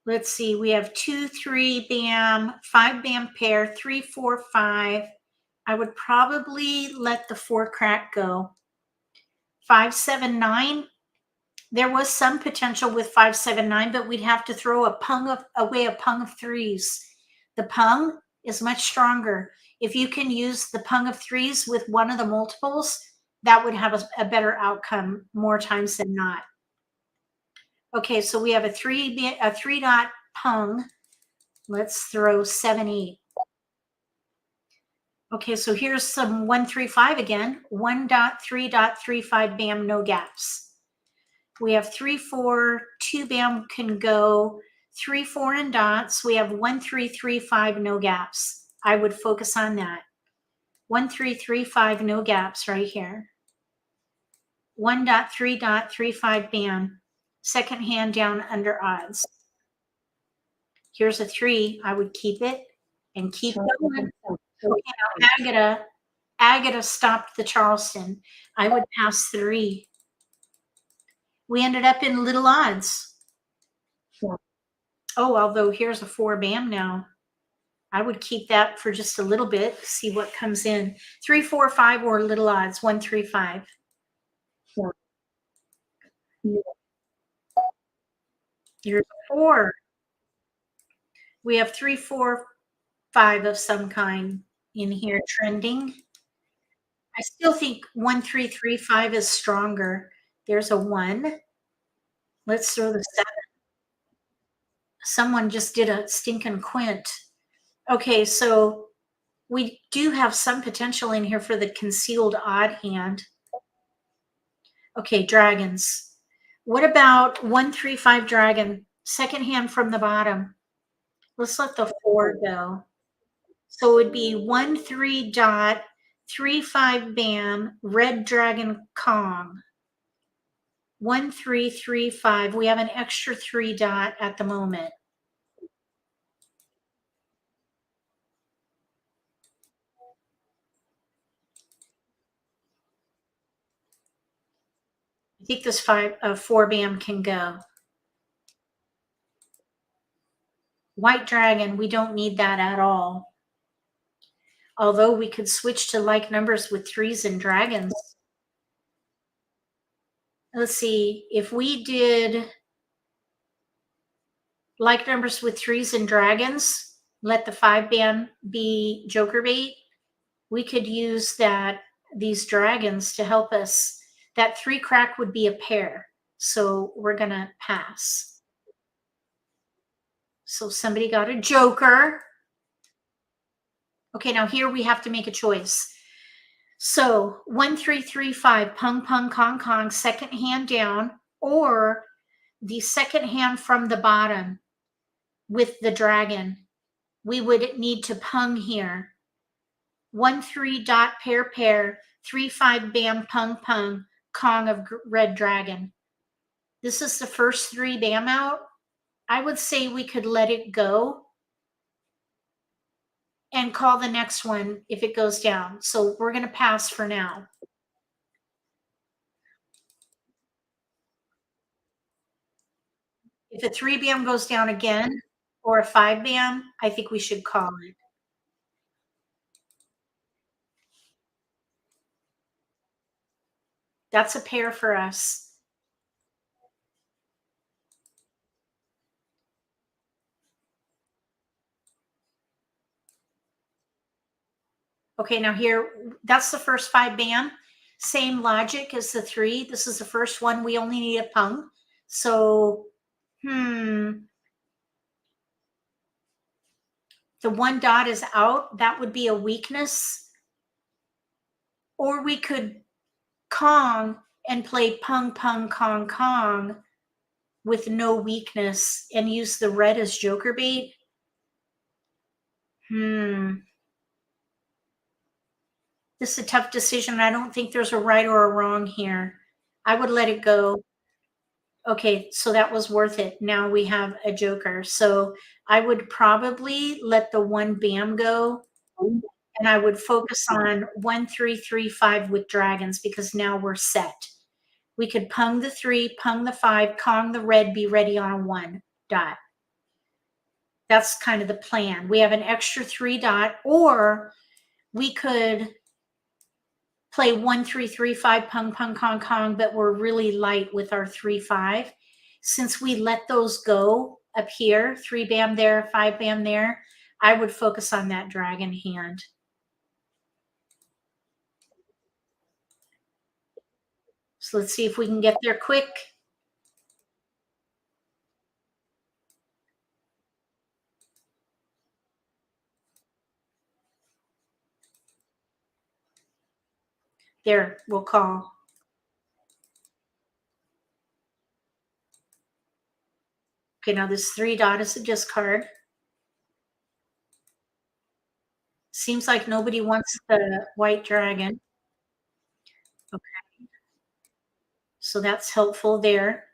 Let's see, we have 2, 3 bam, 5 bam pair, 3, 4, 5. I would probably let the 4 crack go. 5, 7, 9. There was some potential with 5, 7, 9, but we'd have to throw away a pung of 3s. The pung is much stronger. If you can use the pung of 3s with one of the multiples, that would have a better outcome more times than not. Okay, so we have a 3 dot pung. Let's throw 7, 8. Okay, so here's some 1, 3, 5 again. 1 dot, 3 dot, 3, 5 bam, no gaps. We have 3, 4, 2 bam can go. 3, 4 in dots. We have 1, 3, 3, 5, no gaps. I would focus on that. 1, 3, 3, 5, no gaps right here. 1 dot, 3 dot, 3, 5 bam. Second hand down under odds. Here's a 3. I would keep it and keep going. Okay, now Agata stopped the Charleston. I would pass 3. We ended up in little odds. Oh, although here's a 4 bam now. I would keep that for just a little bit, see what comes in. 3, 4, 5 or little odds. 1, 3, 5. Here's a 4. We have 3, 4, 5 of some kind in here trending. I still think 1, 3, 3, 5 is stronger. There's a 1. Let's throw the 7. Someone just did a stinking quint. Okay, so we do have some potential in here for the concealed odd hand. Okay, dragons. What about 1, 3, 5 dragon? Second hand from the bottom. Let's let the 4 go. So it would be 1, 3 dot, 3, 5 bam, red dragon Kong. 1, 3, 3, 5. We have an extra 3 dot at the moment. I think this 4 bam can go. White dragon, we don't need that at all. Although we could switch to like numbers with 3s and dragons. Let's see, if we did like numbers with 3s and dragons, let the 5 bam be joker bait, we could use these dragons to help us. That 3 crack would be a pair. So we're going to pass. So somebody got a joker. Okay, now here we have to make a choice. So 1, 3, 3, 5, pung, pung, kong, kong, second hand down, or the second hand from the bottom with the dragon. We would need to pung here. 1, 3, dot, pair, pair, 3, 5, bam, pung, pung, kong of red dragon. This is the first 3 bam out. I would say we could let it go and call the next one if it goes down. So we're going to pass for now. If a 3 bam goes down again or a 5 bam, I think we should call it. That's a pair for us. Okay, now here, that's the first 5 bam. Same logic as the 3. This is the first one. We only need a pung. So, the 1 dot is out. That would be a weakness. Or we could kong and play pung, pung, kong, kong with no weakness and use the red as joker bait. This is a tough decision. I don't think there's a right or a wrong here. I would let it go. Okay, so that was worth it. Now we have a joker. So I would probably let the 1 bam go, and I would focus on 1, 3, 3, 5 with dragons because now we're set. We could pung the 3, pung the 5, kong the red, be ready on a 1 dot. That's kind of the plan. We have an extra 3 dot, or we could play 1, 3, 3, 5, pung, pung, kong, kong, but we're really light with our 3, 5. Since we let those go up here, 3 bam there, 5 bam there, I would focus on that dragon hand. So let's see if we can get there quick. There, we'll call. Okay, now this 3 dot is a discard. Seems like nobody wants the white dragon. Okay. So that's helpful there.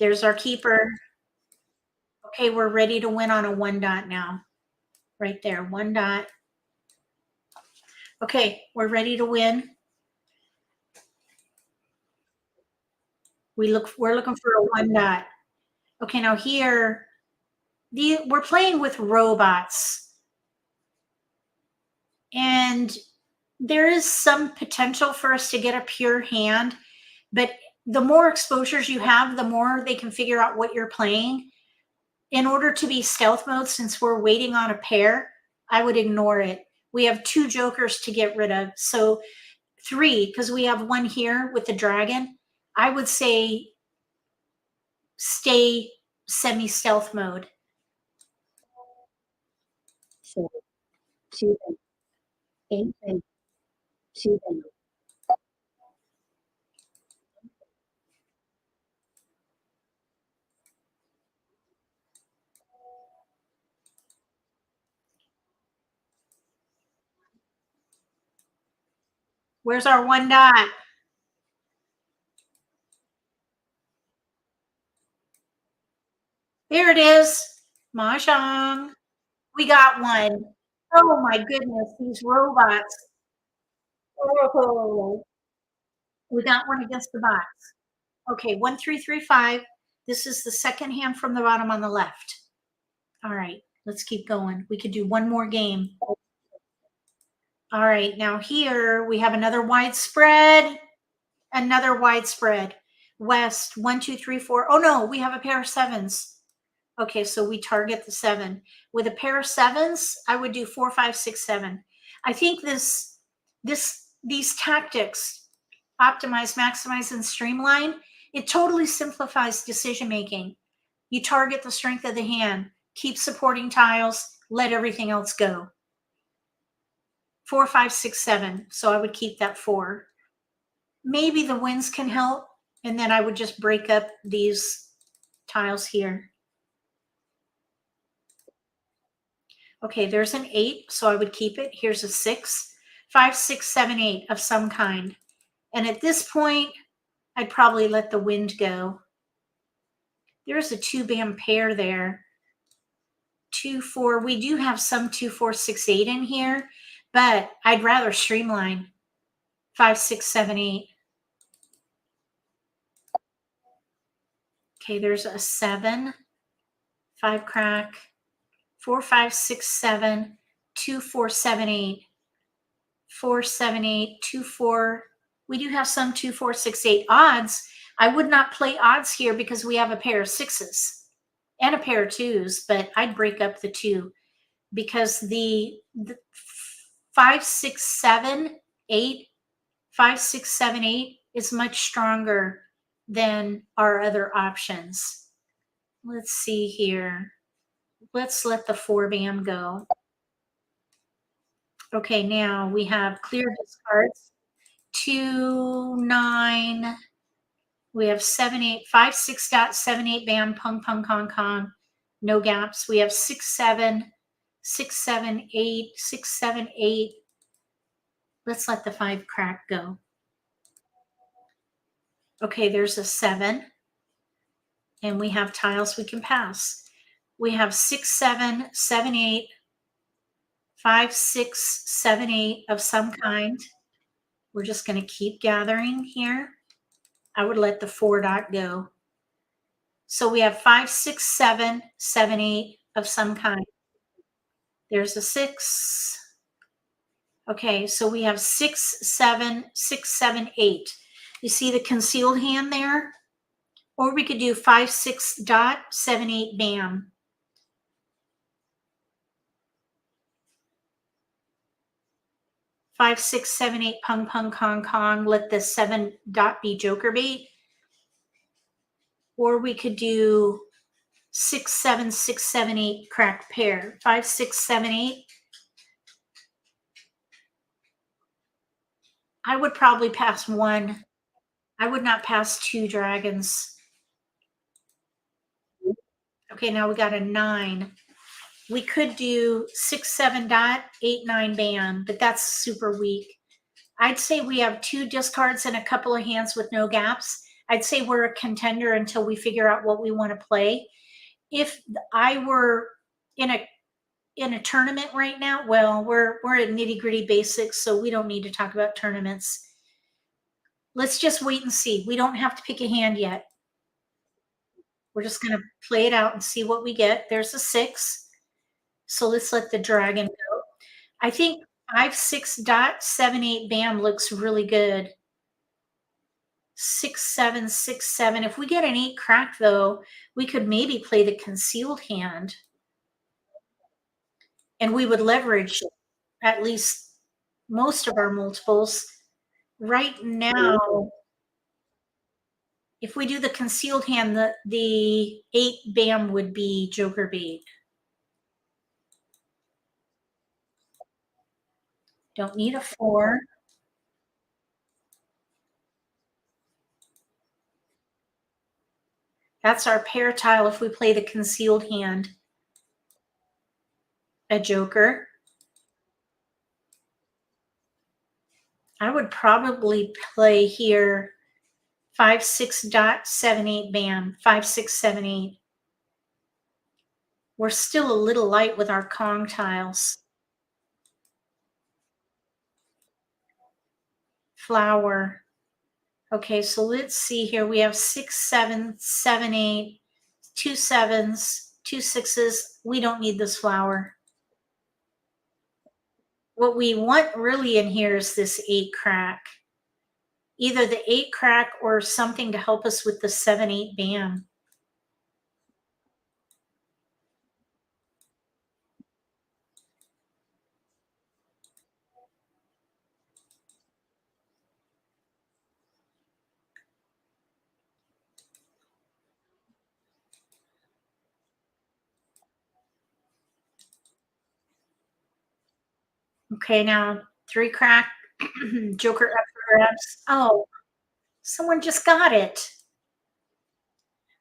There's our keeper. Okay, we're ready to win on a 1 dot now. Right there, 1 dot. Okay, we're ready to win. We're looking for a 1 dot. Okay, now here, we're playing with robots. And there is some potential for us to get a pure hand, but the more exposures you have, the more they can figure out what you're playing. In order to be stealth mode, since we're waiting on a pair, I would ignore it. We have 2 jokers to get rid of. So 3, because we have 1 here with the dragon. I would say stay semi-stealth mode. So 2 bam, 8 bam, 2 bam. Where's our 1 dot? Here it is. Mahjong. We got 1. Oh my goodness, these robots. Oh, we got 1 against the box. Okay, 1, 3, 3, 5. This is the second hand from the bottom on the left. All right, let's keep going. We could do 1 more game. All right, now here we have another widespread. Another widespread. West, 1, 2, 3, 4. Oh no, we have a pair of 7s. Okay, so we target the 7. With a pair of 7s, I would do 4, 5, 6, 7. I think this these tactics, optimize, maximize, and streamline, it totally simplifies decision making. You target the strength of the hand, keep supporting tiles, let everything else go. 4, 5, 6, 7. So I would keep that 4. Maybe the winds can help, and then I would just break up these tiles here. Okay, there's an 8, so I would keep it. Here's a 6. 5, 6, 7, 8 of some kind. And at this point, I'd probably let the wind go. There's a 2-band pair there. 2, 4. We do have some 2, 4, 6, 8 in here, but I'd rather streamline. 5, 6, 7, 8. Okay, there's a 7. 5 crack. 4, 5, 6, 7. 2, 4, 7, 8. 4, 7, 8. 2, 4. We do have some 2, 4, 6, 8 odds. I would not play odds here because we have a pair of 6s and a pair of 2s, but I'd break up the 2 because the 5, 6, 7, 8, 5, 6, 7, 8 is much stronger than our other options. Let's see here. Let's let the 4-band go. Okay, now we have clear discards. 2, 9. We have 7, 8, 5, 6 dot, 7, 8 band, pung, pung, kong, kong. No gaps. We have 6, 7, 6, 7, 8, 6, 7, 8. Let's let the 5 crack go. Okay, there's a 7. And we have tiles we can pass. We have 6, 7, 7, 8, 5, 6, 7, 8 of some kind. We're just going to keep gathering here. I would let the 4 dot go. So we have 5, 6, 7, 7, 8 of some kind. There's a 6. Okay, so we have 6, 7, 6, 7, 8. You see the concealed hand there? Or we could do 5, 6 dot, 7, 8 bam. 5, 6, 7, 8 pung, pung, kong, kong. Let the 7 dot be joker bait. Or we could do 6, 7, 6, 7, 8 crack pair. 5, 6, 7, 8. I would probably pass 1. I would not pass 2 dragons. Okay, now we got a 9. We could do 6, 7 dot, 8, 9 band, but that's super weak. I'd say we have 2 discards and a couple of hands with no gaps. I'd say we're a contender until we figure out what we want to play. If I were in a tournament right now, well, we're at Nitty-Gritty basics, so we don't need to talk about tournaments. Let's just wait and see. We don't have to pick a hand yet. We're just going to play it out and see what we get. There's a 6. So let's let the dragon go. I think 5, 6 dot, 7, 8 bam looks really good. 6, 7, 6, 7. If we get an 8 crack, though, we could maybe play the concealed hand. And we would leverage at least most of our multiples. Right now, if we do the concealed hand, the 8 bam would be joker bait. Don't need a 4. That's our pair tile if we play the concealed hand. A joker. I would probably play here 5, 6 dot, 7, 8 bam. 5, 6, 7, 8. We're still a little light with our Kong tiles. Flower. Okay, so let's see here. We have 6, 7, 7, 8, 2 7s, 2 6s. We don't need this flower. What we want really in here is this 8 crack. Either the 8 crack or something to help us with the 7, 8 bam. Okay, now 3 crack, joker up for grabs. Oh, someone just got it.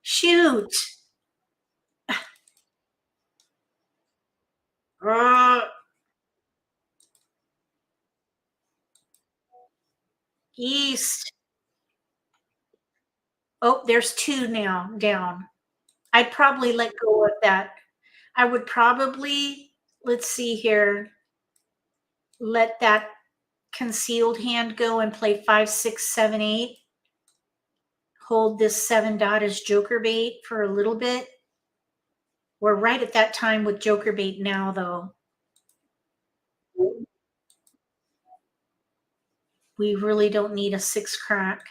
Shoot. Uh, East. Oh, there's 2 now down. I'd probably let go of that. I would probably, let's see here, let that concealed hand go and play 5, 6, 7, 8. Hold this 7 dot as joker bait for a little bit. We're right at that time with joker bait now, though. We really don't need a 6 crack.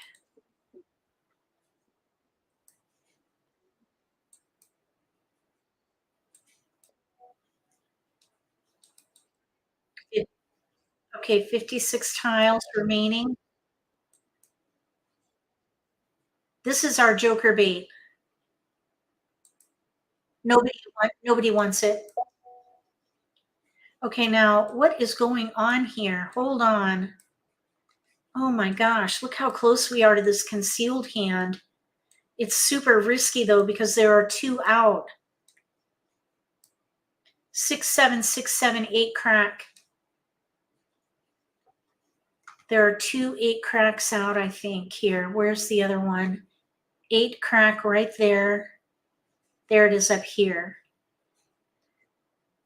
Okay, 56 tiles remaining. This is our joker bait. Nobody wants it. Okay, now what is going on here? Hold on. Oh my gosh, look how close we are to this concealed hand. It's super risky though because there are 2 out. 6, 7, 6, 7, 8 crack. There are 2 8 cracks out, I think, here. Where's the other one? 8 crack right there. There it is up here.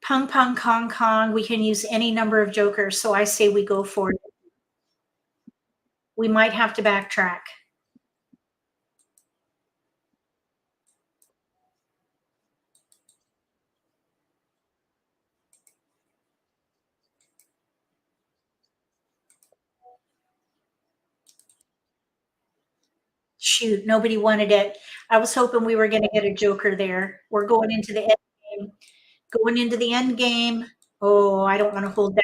Pung, pung, kong, kong. We can use any number of jokers, so I say we go for it. We might have to backtrack. Shoot, nobody wanted it. I was hoping we were going to get a joker there. We're going into the end game. Going into the end game. Oh, I don't want to hold that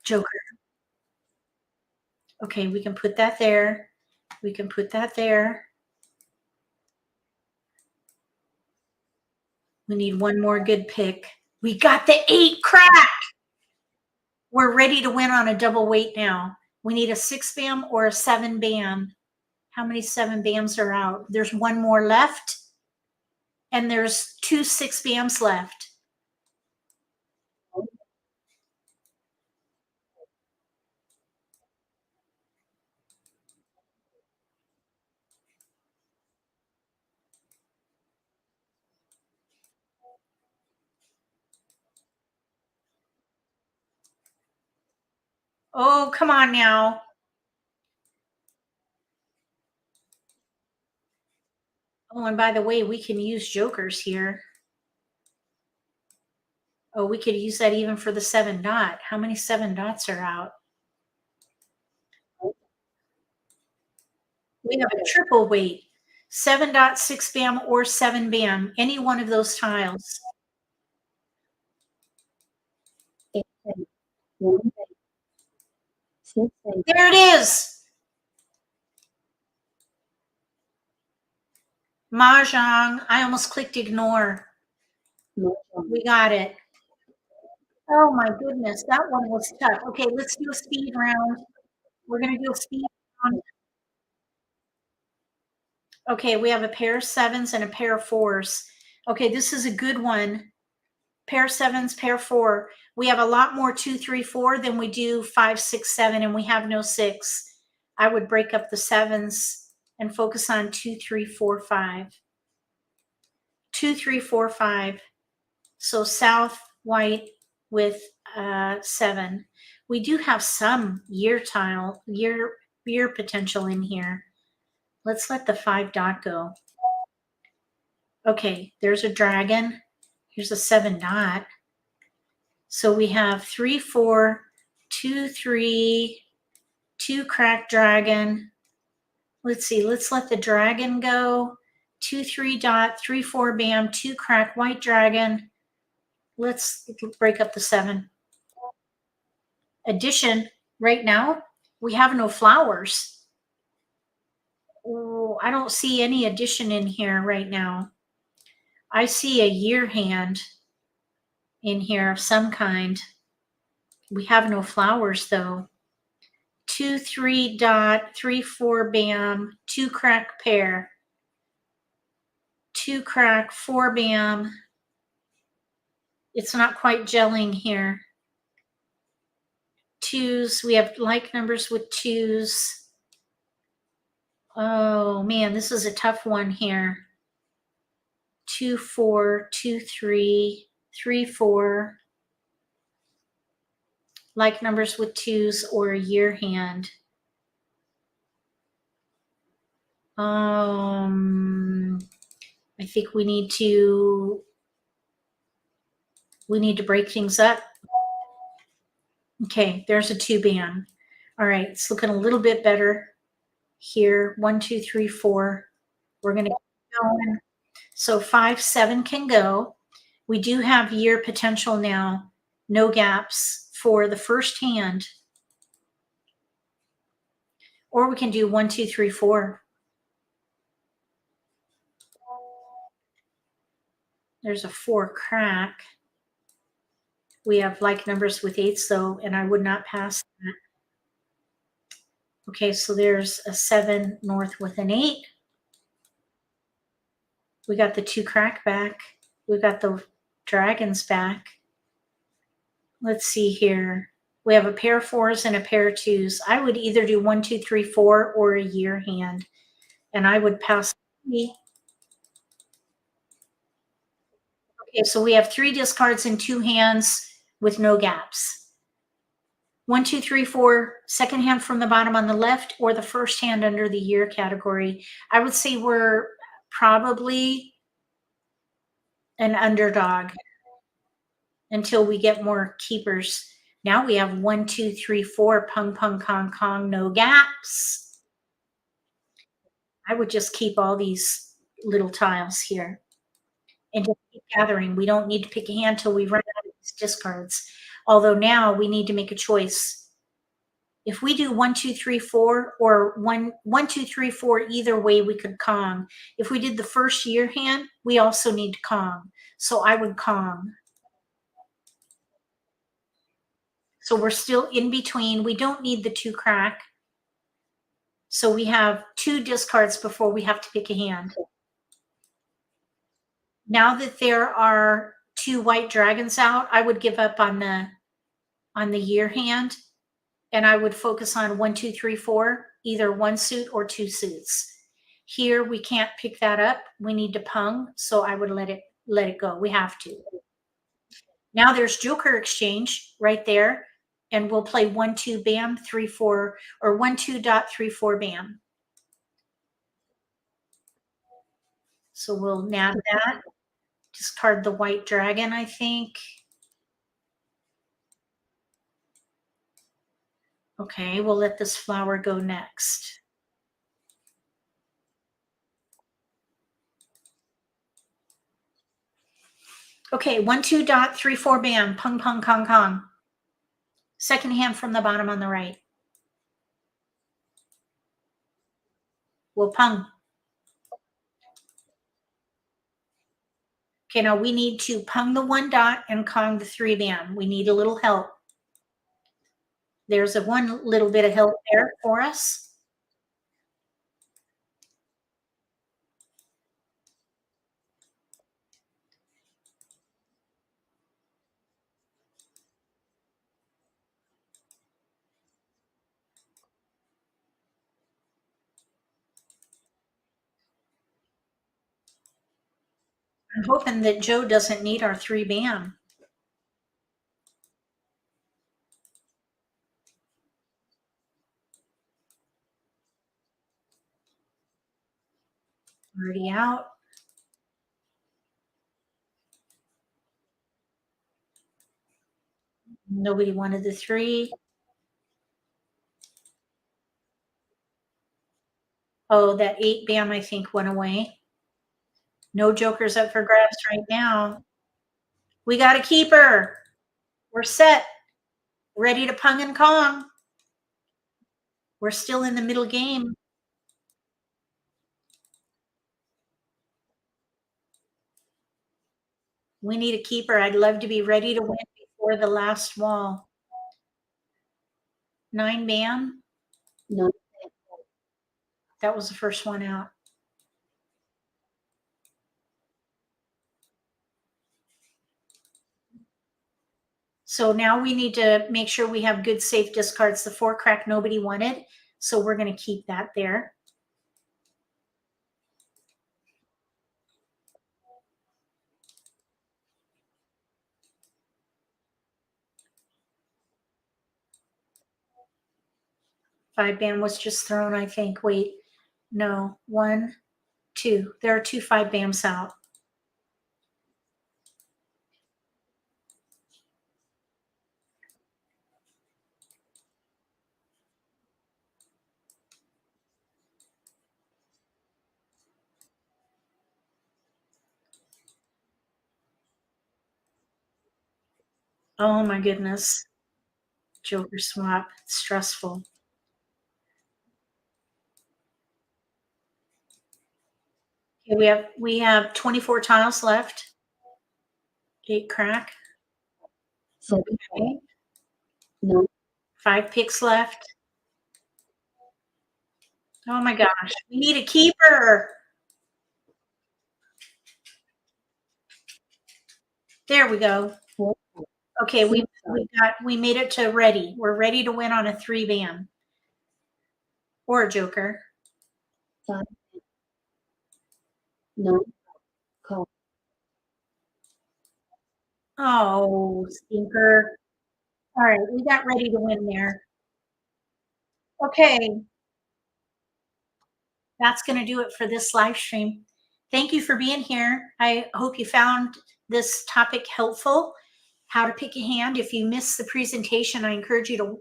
joker. Okay, we can put that there. We can put that there. We need one more good pick. We got the 8 crack. We're ready to win on a double weight now. We need a 6 bam or a 7 bam. How many 7 bams are out? There's one more left, and there's 2 6 bams left. Oh, come on now. Oh, and by the way, we can use jokers here. Oh, we could use that even for the 7 dot. How many 7 dots are out? We have a triple weight. 7 dot, 6 bam, or 7 bam. Any one of those tiles. 8 bam, 1 bam, 6 bam, There it is. Mah Jongg. I almost clicked ignore. Mah Jongg. We got it. Oh my goodness, that one was tough. Okay, let's do a speed round. We're going to do a speed round. Okay, we have a pair of 7s and a pair of 4s. Okay, this is a good one. Pair of 7s, pair of 4. We have a lot more 2, 3, 4 than we do 5, 6, 7, and we have no 6. I would break up the 7s and focus on 2, 3, 4, 5. 2, 3, 4, 5. So south white with 7. We do have some year potential in here. Let's let the 5 dot go. Okay, there's a dragon. Here's a 7 dot. So we have 3, 4, 2, 3, 2 crack dragon. Let's see, let's let the dragon go. 2, 3 dot, 3, 4 bam, 2 crack white dragon. Let's break up the 7. Addition, right now, we have no flowers. Oh, I don't see any addition in here right now. I see a year hand in here of some kind. We have no flowers though. 2, 3 dot, 3, 4 bam, 2 crack pair, 2 crack, 4 bam. It's not quite gelling here. Twos, we have like numbers with twos. Oh man, this is a tough one here. 2, 4, 2, 3, 3, 4. Like numbers with twos or a year hand. I think we need to break things up. Okay, there's a 2 bam. All right, it's looking a little bit better here. 1, 2, 3, 4. We're going to keep going. So 5, 7 can go. We do have year potential now. No gaps for the first hand. Or we can do 1, 2, 3, 4. There's a 4 crack. We have like numbers with 8s though, and I would not pass that. Okay, so there's a 7 north with an 8. We got the 2 crack back. We got the dragons back. Let's see here. We have a pair of 4s and a pair of 2s. I would either do 1, 2, 3, 4 or a year hand. And I would pass. Okay, so we have 3 discards in 2 hands with no gaps. 1, 2, 3, 4, second hand from the bottom on the left or the first hand under the year category. I would say we're probably an underdog until we get more keepers. Now we have 1, 2, 3, 4, pung, pung, kong, kong, no gaps. I would just keep all these little tiles here and just keep gathering. We don't need to pick a hand till we run out of these discards. Although now we need to make a choice. If we do 1, 2, 3, 4, or 1, 2, 3, 4, either way we could Kong. If we did the first year hand, we also need to Kong. So I would Kong. So we're still in between. We don't need the 2 crack. So we have 2 discards before we have to pick a hand. Now that there are 2 white dragons out, I would give up on the year hand, and I would focus on 1, 2, 3, 4, either 1 suit or 2 suits. Here we can't pick that up. We need to pung, so I would let it go. We have to. Now there's Joker exchange right there, and we'll play 1, 2 bam, 3, 4, or 1, 2 dot 3, 4 bam. So we'll nab that. Discard the white dragon, I think. Okay, we'll let this flower go next. Okay, 1, 2 dot 3, 4 bam, pung, pung, kong, kong. Second hand from the bottom on the right. We'll pung. Okay, now we need to pung the 1 dot and kong the 3 bam. We need a little help. There's a 1 little bit of help there for us. I'm hoping that Joe doesn't need our 3 bam. Already out. Nobody wanted the 3. Oh, that 8 bam, I think, went away. No jokers up for grabs right now. We got a keeper. We're set. Ready to pung and kong. We're still in the middle game. We need a keeper. I'd love to be ready to win before the last wall. 9 bam. 9 That was the first one out. So now we need to make sure we have good safe discards. The 4 crack nobody wanted, so we're going to keep that there. Five bam was just thrown, I think. Wait, no, 1, 2. There are 2 5 bams out. Oh my goodness. Joker swap. Stressful. Okay, we have 24 tiles left. 8 crack. 7 Okay. 9 5 picks left. Oh my gosh. We need a keeper. There we go. 4 Okay, we made it to ready. We're ready to win on a 3 bam. Or a joker. 5 9 call. Oh, stinker. All right, we got ready to win there. Okay. That's going to do it for this live stream. Thank you for being here. I hope you found this topic helpful. How to pick a hand. If you missed the presentation, I encourage you to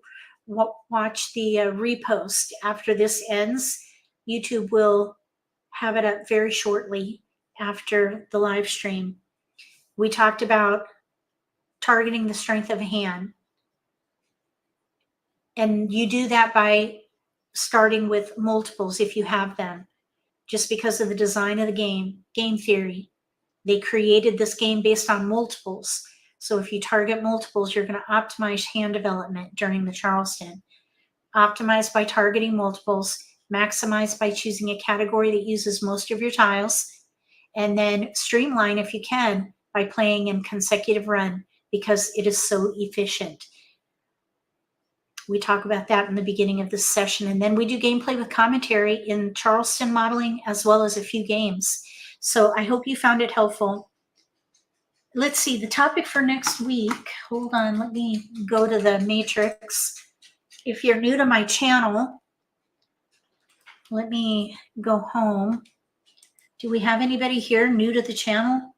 watch the repost after this ends. YouTube will have it up very shortly after the live stream. We talked about targeting the strength of a hand. And you do that by starting with multiples if you have them, just because of the design of the game theory. They created this game based on multiples. So if you target multiples, you're going to optimize hand development during the Charleston. Optimize by targeting multiples, maximize by choosing a category that uses most of your tiles, and then streamline if you can by playing in consecutive run because it is so efficient. We talk about that in the beginning of this session, and then we do gameplay with commentary in Charleston modeling as well as a few games. So I hope you found it helpful. Let's see, the topic for next week. Hold on, let me go to the matrix. If you're new to my channel, let me go home. Do we have anybody here new to the channel?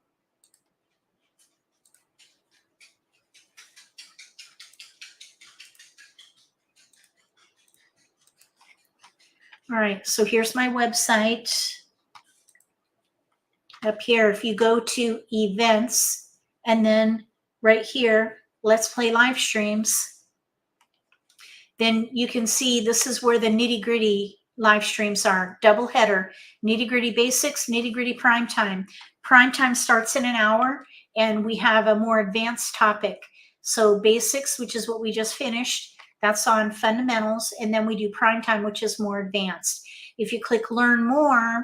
All right, so here's my website. Up here, if you go to events, and then right here, let's play live streams, then you can see this is where the nitty-gritty live streams are. Double header, nitty-gritty basics, nitty-gritty prime time. Prime time starts in an hour, and we have a more advanced topic. So basics, which is what we just finished, that's on fundamentals, and then we do prime time, which is more advanced. If you click learn more,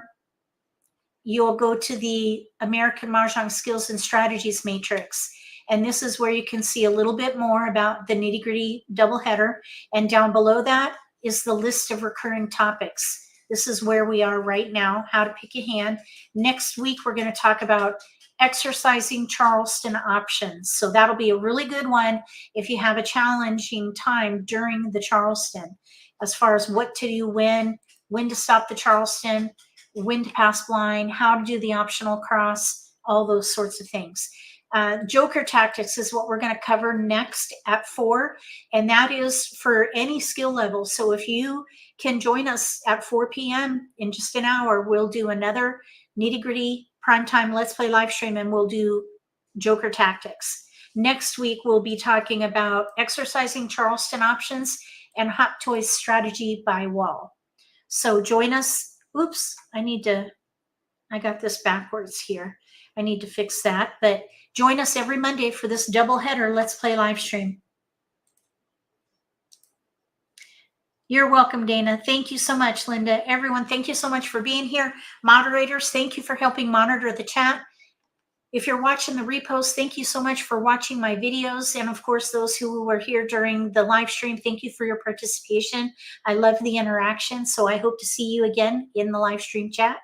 you'll go to the American Mah Jongg Skills and Strategies matrix. And this is where you can see a little bit more about the nitty-gritty doubleheader. And down below that is the list of recurring topics. This is where we are right now, how to pick a hand. Next week, we're going to talk about exercising Charleston options. So that'll be a really good one if you have a challenging time during the Charleston, as far as what to do when to stop the Charleston, when to pass blind, how to do the optional cross, all those sorts of things. Joker tactics is what we're going to cover next at 4, and that is for any skill level. So if you can join us at 4 p.m. in just an hour, we'll do another nitty-gritty primetime Let's Play live stream, and we'll do Joker tactics. Next week, we'll be talking about exercising Charleston options and Hot Toys strategy by wall. So join us. Oops, I got this backwards here. I need to fix that. But Join us every Monday for this double header Let's Play live stream. You're welcome, Dana. Thank you so much, Linda. Everyone, thank you so much for being here. Moderators, thank you for helping monitor the chat. If you're watching the repost, thank you so much for watching my videos. And of course, those who were here during the live stream, thank you for your participation. I love the interaction. So I hope to see you again in the live stream chat.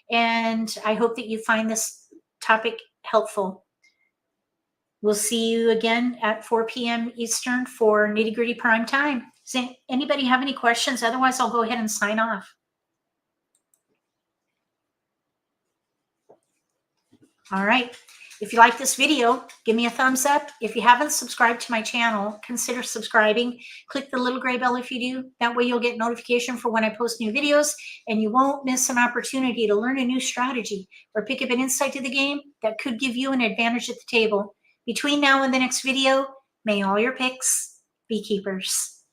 And I hope that you find this topic helpful. We'll see you again at 4 p.m. Eastern for Nitty-Gritty Prime Time. Does anybody have any questions? Otherwise, I'll go ahead and sign off. All right. If you like this video, give me a thumbs up. If you haven't subscribed to my channel, consider subscribing. Click the little gray bell if you do. That way you'll get notification for when I post new videos, and you won't miss an opportunity to learn a new strategy or pick up an insight to the game that could give you an advantage at the table. Between now and the next video, may all your picks be keepers.